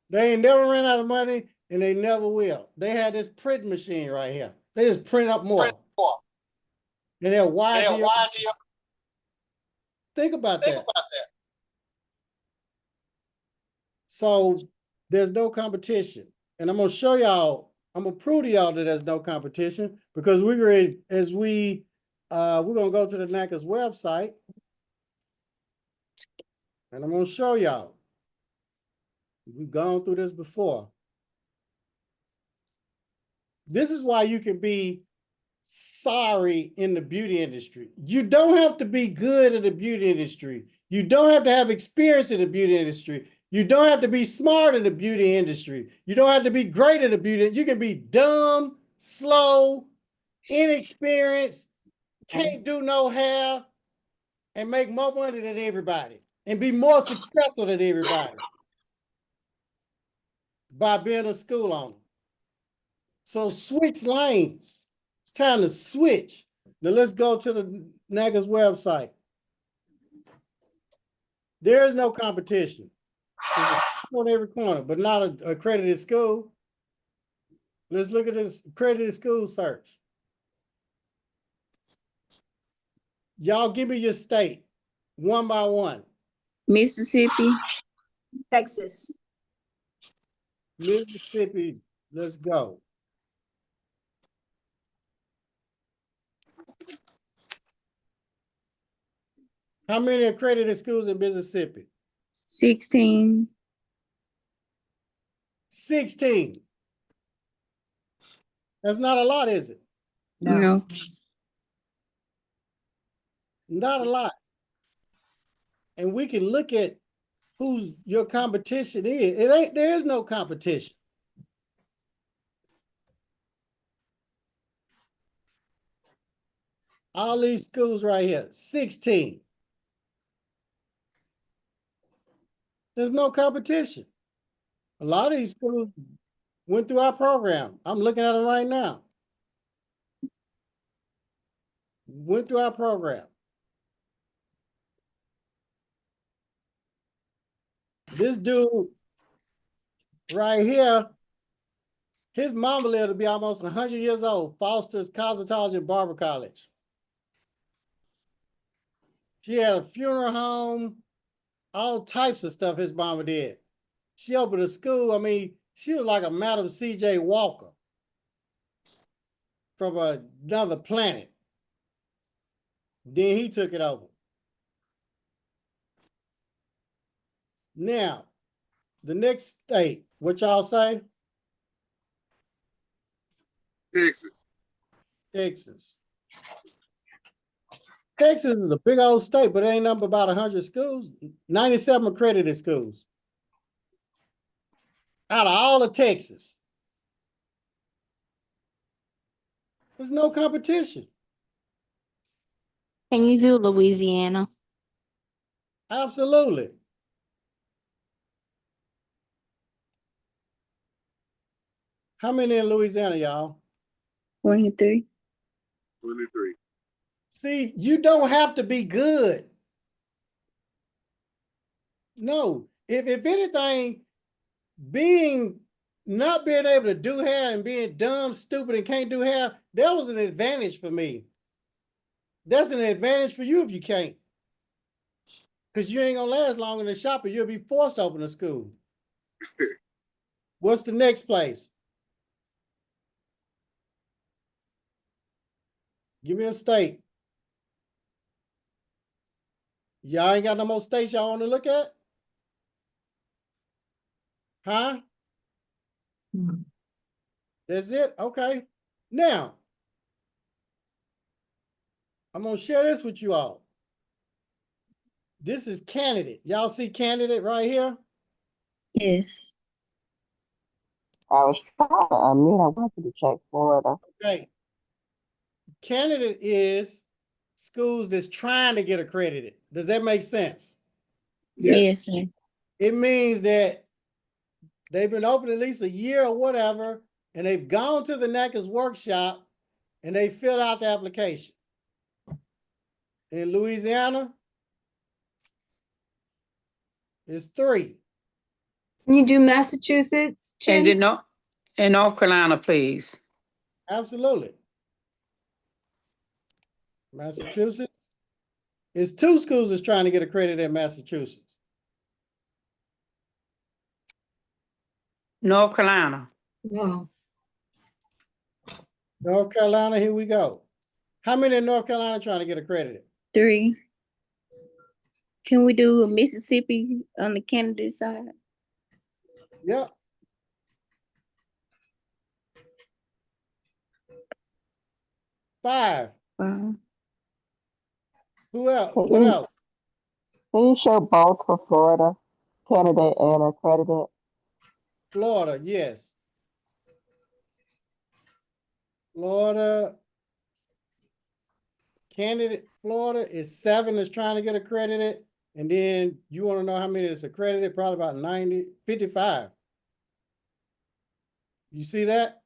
They ain't never ran out of money and they never will. They had this print machine right here. They just print up more. And they're wide. Think about that. So there's no competition. And I'm gonna show y'all, I'm gonna prove to y'all that there's no competition because we're gonna go to the NACA's website and I'm gonna show y'all. We've gone through this before. This is why you can be sorry in the beauty industry. You don't have to be good in the beauty industry. You don't have to have experience in the beauty industry. You don't have to be smart in the beauty industry. You don't have to be great in the beauty. You can be dumb, slow, inexperienced, can't do no hair, and make more money than everybody and be more successful than everybody by being a school owner. So switch lanes. It's time to switch. Now let's go to the NACA's website. There is no competition. There's on every corner, but not an accredited school. Let's look at this accredited school search. Y'all give me your state, one by one. Mississippi. Texas. Mississippi, let's go. How many accredited schools in Mississippi? 16. 16. That's not a lot, is it? No. Not a lot. And we can look at who's your competition is. There is no competition. All these schools right here, 16. There's no competition. A lot of these schools went through our program. I'm looking at them right now. Went through our program. This dude right here, his mama lived to be almost 100 years old. Foster's Cosmetology at Barber College. She had a funeral home, all types of stuff his mama did. She opened a school. I mean, she was like a Madam C.J. Walker from another planet. Then he took it over. Now, the next state, what y'all say? Texas. Texas. Texas is a big old state, but it ain't nothing but about 100 schools, 97 accredited schools. Out of all of Texas. There's no competition. Can you do Louisiana? Absolutely. How many in Louisiana, y'all? 23. 23. See, you don't have to be good. No, if anything, not being able to do hair and being dumb, stupid, and can't do hair, that was an advantage for me. That's an advantage for you if you can't. Because you ain't gonna last long in the shop, and you'll be forced to open a school. What's the next place? Give me a state. Y'all ain't got no more states y'all want to look at? Huh? Hmm. That's it? Okay. Now, I'm going to share this with you all. This is candidate. Y'all see candidate right here? Yes. I was trying to admit I wanted to check Florida. Okay. Candidate is schools that's trying to get accredited. Does that make sense? Yes. It means that they've been open at least a year or whatever, and they've gone to the NACA's workshop and they filled out the application. In Louisiana, it's 3. Can you do Massachusetts, And Chin? in North Carolina, please. Absolutely. Massachusetts. It's 2 schools that's trying to get accredited in Massachusetts. North Carolina. No. North Carolina, here we go. How many in North Carolina trying to get accredited? 3. Can we do Mississippi on the candidate side? Yep. Five. Who else? Can What you, else? can you show both for Florida, candidate and accredited? Florida, yes. Florida, candidate, Florida is 7 that's trying to get accredited. And then you want to know how many is accredited? Probably about 90, 55. You see that?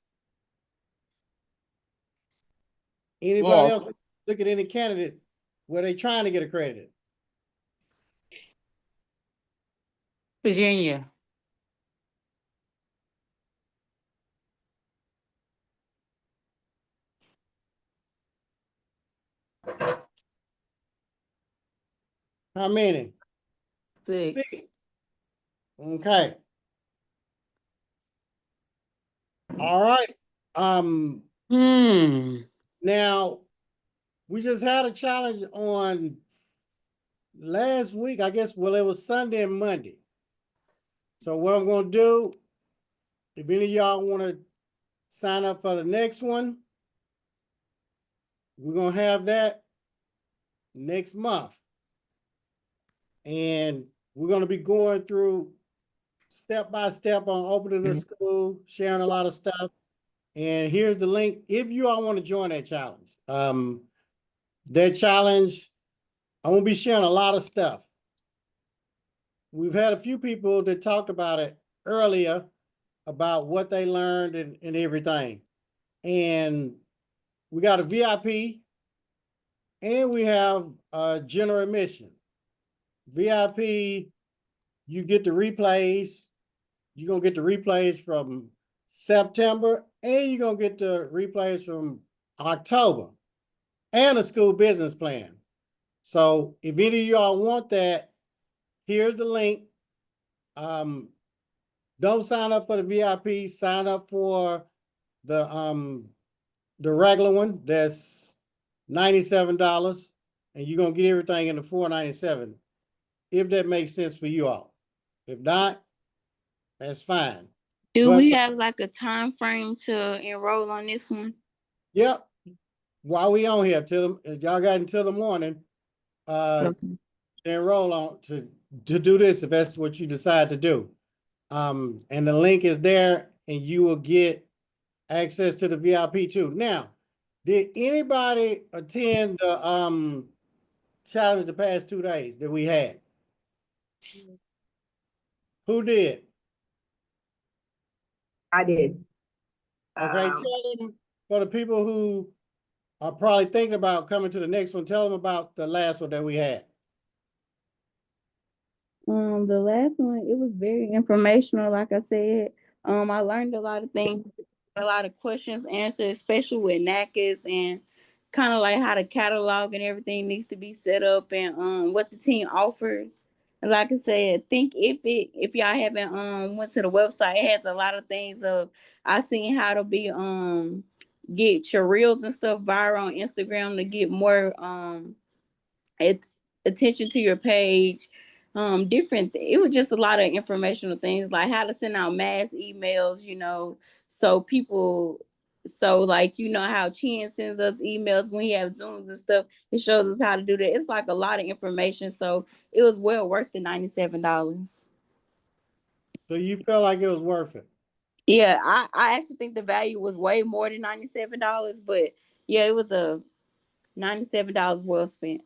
Anybody Yes. else look at any candidate where they trying to get accredited? Virginia. How many? 6. Okay. All right. Now we just had a challenge on last week, I guess, well, it was Sunday and Monday. So what I'm gonna do, if any of y'all wanna sign up for the next one, we're gonna have that next month. And we're gonna be going through step by step on opening the school, sharing a lot of stuff. And here's the link if you all want to join that challenge. That challenge, I'm gonna be sharing a lot of stuff. We've had a few people that talked about it earlier about what they learned and everything. And we got a VIP and we have a general admission. VIP, you get the replays. You're gonna get the replays from September and you're gonna get the replays from October and a school business plan. So if any of y'all want that, here's the link. Don't sign up for the VIP, sign up for the regular one. That's $97, and you're gonna get everything in the $497, if that makes sense for you all. If not, that's fine. Do But we have like a time frame to enroll on this one? yep, while we on here, till y'all got until the morning, Okay. enroll on to do this if that's what you decide to do. And the link is there, and you will get access to the VIP too. Now, did anybody attend the challenge the past 2 days that we had? Who did? I did. Okay, tell them, for the people who are probably thinking about coming to the next one, tell them about the last one that we had. The last one, it was very informational, like I said. I learned a lot of things, a lot of questions answered, especially with NACAs and kind of like how the catalog and everything needs to be set up and what the team offers. And like I said, think if y'all haven't went to the website, it has a lot of things of I seen how to be get your reels and stuff viral on Instagram to get more it's attention to your page, it was just a lot of informational things like how to send out mass emails, so people, so like how Chin sends us emails when he have Zooms and stuff. It shows us how to do that. It's like a lot of information, so it was well worth the $97. So you felt like it was worth it? Yeah, I actually think the value was way more than $97, but yeah, it was a $97 well spent.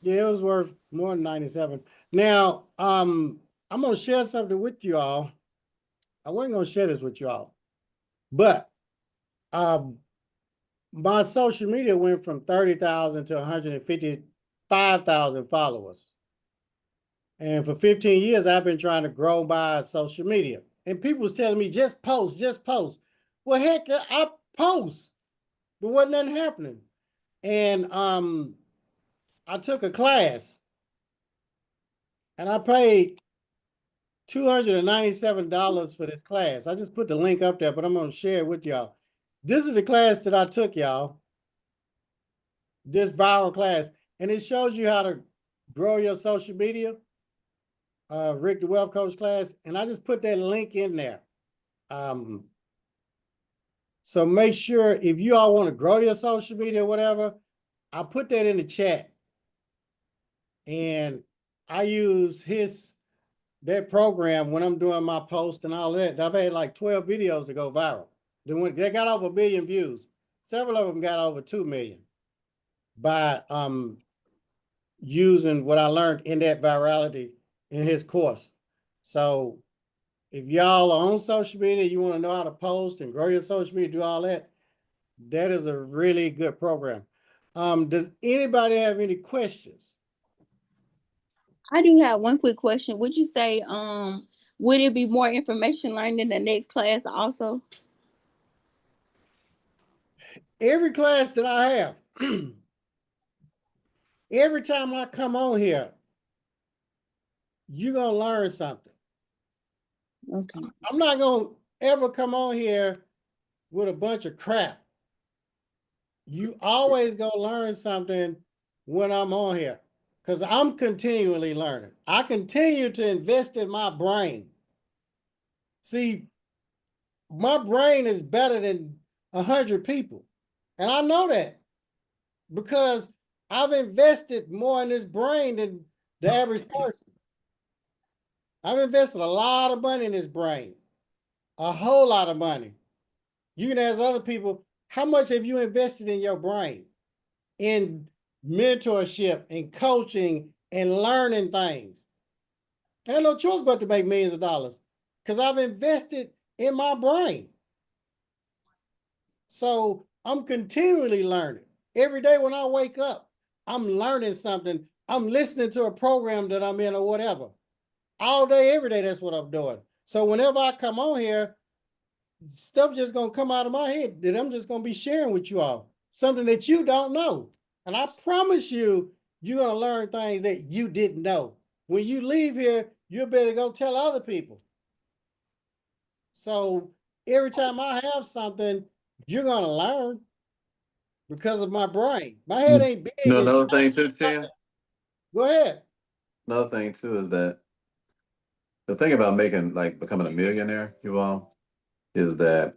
Yeah, it was worth more than 97. Now, I'm gonna share something with you all. I wasn't gonna share this with y'all, but my social media went from 30,000 to 155,000 followers. And for 15 years, I've been trying to grow my social media. And people was telling me, just post, just post. Well, heck, I post, but wasn't nothing happening. And I took a class and I paid $297 for this class. I just put the link up there, but I'm gonna share it with y'all. This is a class that I took, y'all. This viral class, and it shows you how to grow your social media. Rick the Wealth Coach class, and I just put that link in there. So make sure if you all want to grow your social media or whatever, I'll put that in the chat. And I use that program when I'm doing my post and all that. I've had like 12 videos to go viral. They got over 1 million views. Several of them got over 2 million by using what I learned in that virality in his course. So if y'all are on social media, you want to know how to post and grow your social media, do all that, that is a really good program. Does anybody have any questions? I do have one quick question. Would you say, would it be more information learned in the next class also? Every class that I have, every time I come on here, you're going to learn something. Okay. I'm not going to ever come on here with a bunch of crap. You always going to learn something when I'm on here. because I'm continually learning. I continue to invest in my brain. See, my brain is better than 100 people. And I know that because I've invested more in this brain than the average person. I've invested a lot of money in this brain, a whole lot of money. You can ask other people, how much have you invested in your brain? In mentorship and coaching and learning things. I had no choice but to make millions of dollars because I've invested in my brain. So I'm continually learning. Every day when I wake up, I'm learning something. I'm listening to a program that I'm in or whatever. All day, every day, that's what I'm doing. So whenever I come on here, stuff just gonna come out of my head that I'm just gonna be sharing with you all. Something that you don't know. And I promise you, you're gonna learn things that you didn't know. When you leave here, you better go tell other people. So every time I have something, you're gonna learn because of my brain. My head ain't big. You know, and another shiny. thing too, Chan. Go ahead. Another thing too is that the thing about becoming a millionaire, you all, is that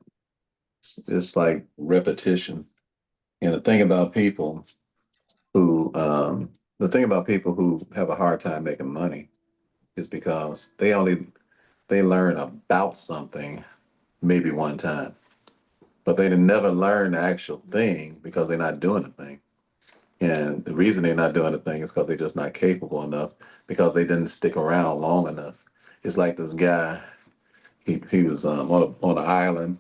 it's like repetition. And the thing about people who have a hard time making money is because they learn about something maybe one time, but they never learn the actual thing because they're not doing the thing. And the reason they're not doing the thing is because they're just not capable enough because they didn't stick around long enough. It's like this guy, he was on an island,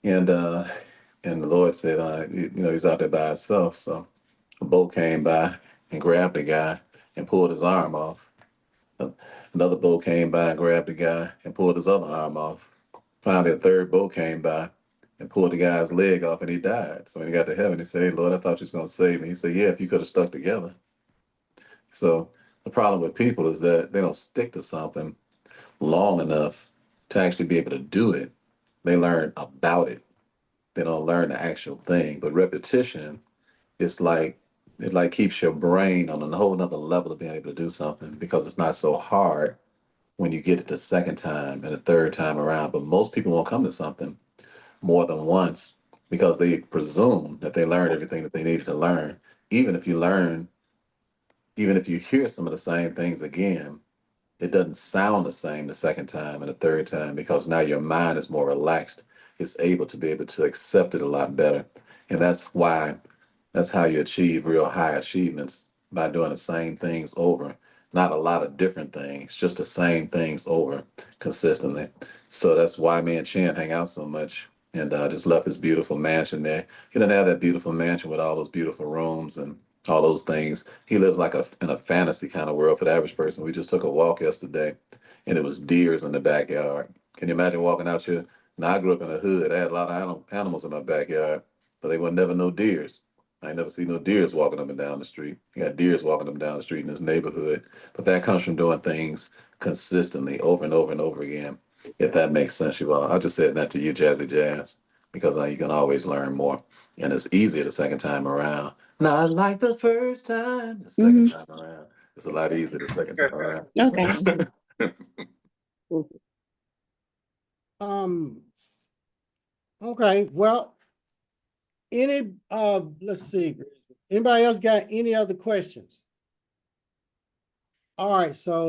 and and the Lord said, he's out there by himself. So a boat came by and grabbed the guy and pulled his arm off. Another boat came by and grabbed the guy and pulled his other arm off. Finally, a third boat came by and pulled the guy's leg off, and he died. So when he got to heaven, he said, "Hey, Lord, I thought you was going to save me." He said, "Yeah, if you could have stuck together." So the problem with people is that they don't stick to something long enough to actually be able to do it. They learn about it. They don't learn the actual thing. But repetition, it's like it like keeps your brain on a whole nother level of being able to do something because it's not so hard when you get it the second time and the third time around. But most people won't come to something more than once because they presume that they learned everything that they needed to learn. Even if you learn, even if you hear some of the same things again, it doesn't sound the same the second time and the third time because now your mind is more relaxed. It's able to accept it a lot better. And that's how you achieve real high achievements by doing the same things over. Not a lot of different things, just the same things over consistently. So that's why me and Chan hang out so much. And just left his beautiful mansion there. He doesn't have that beautiful mansion with all those beautiful rooms and all those things. He lives like in a fantasy kind of world for the average person. We just took a walk yesterday, and it was deers in the backyard. Can you imagine walking out here? Now I grew up in the hood. I had a lot of animals in my backyard, but they were never no deers. I ain't never seen no deers walking up and down the street. You got deers walking up and down the street in this neighborhood, but that comes from doing things consistently over and over and over again. If that makes sense, you all. I just said that to you, Jazzy Jazz, because you can always learn more, and it's easier the second time around. Not like the first time. The second time around. It's a lot easier the second time around. Okay. Okay, well, let's see. Anybody else got any other questions? All right, so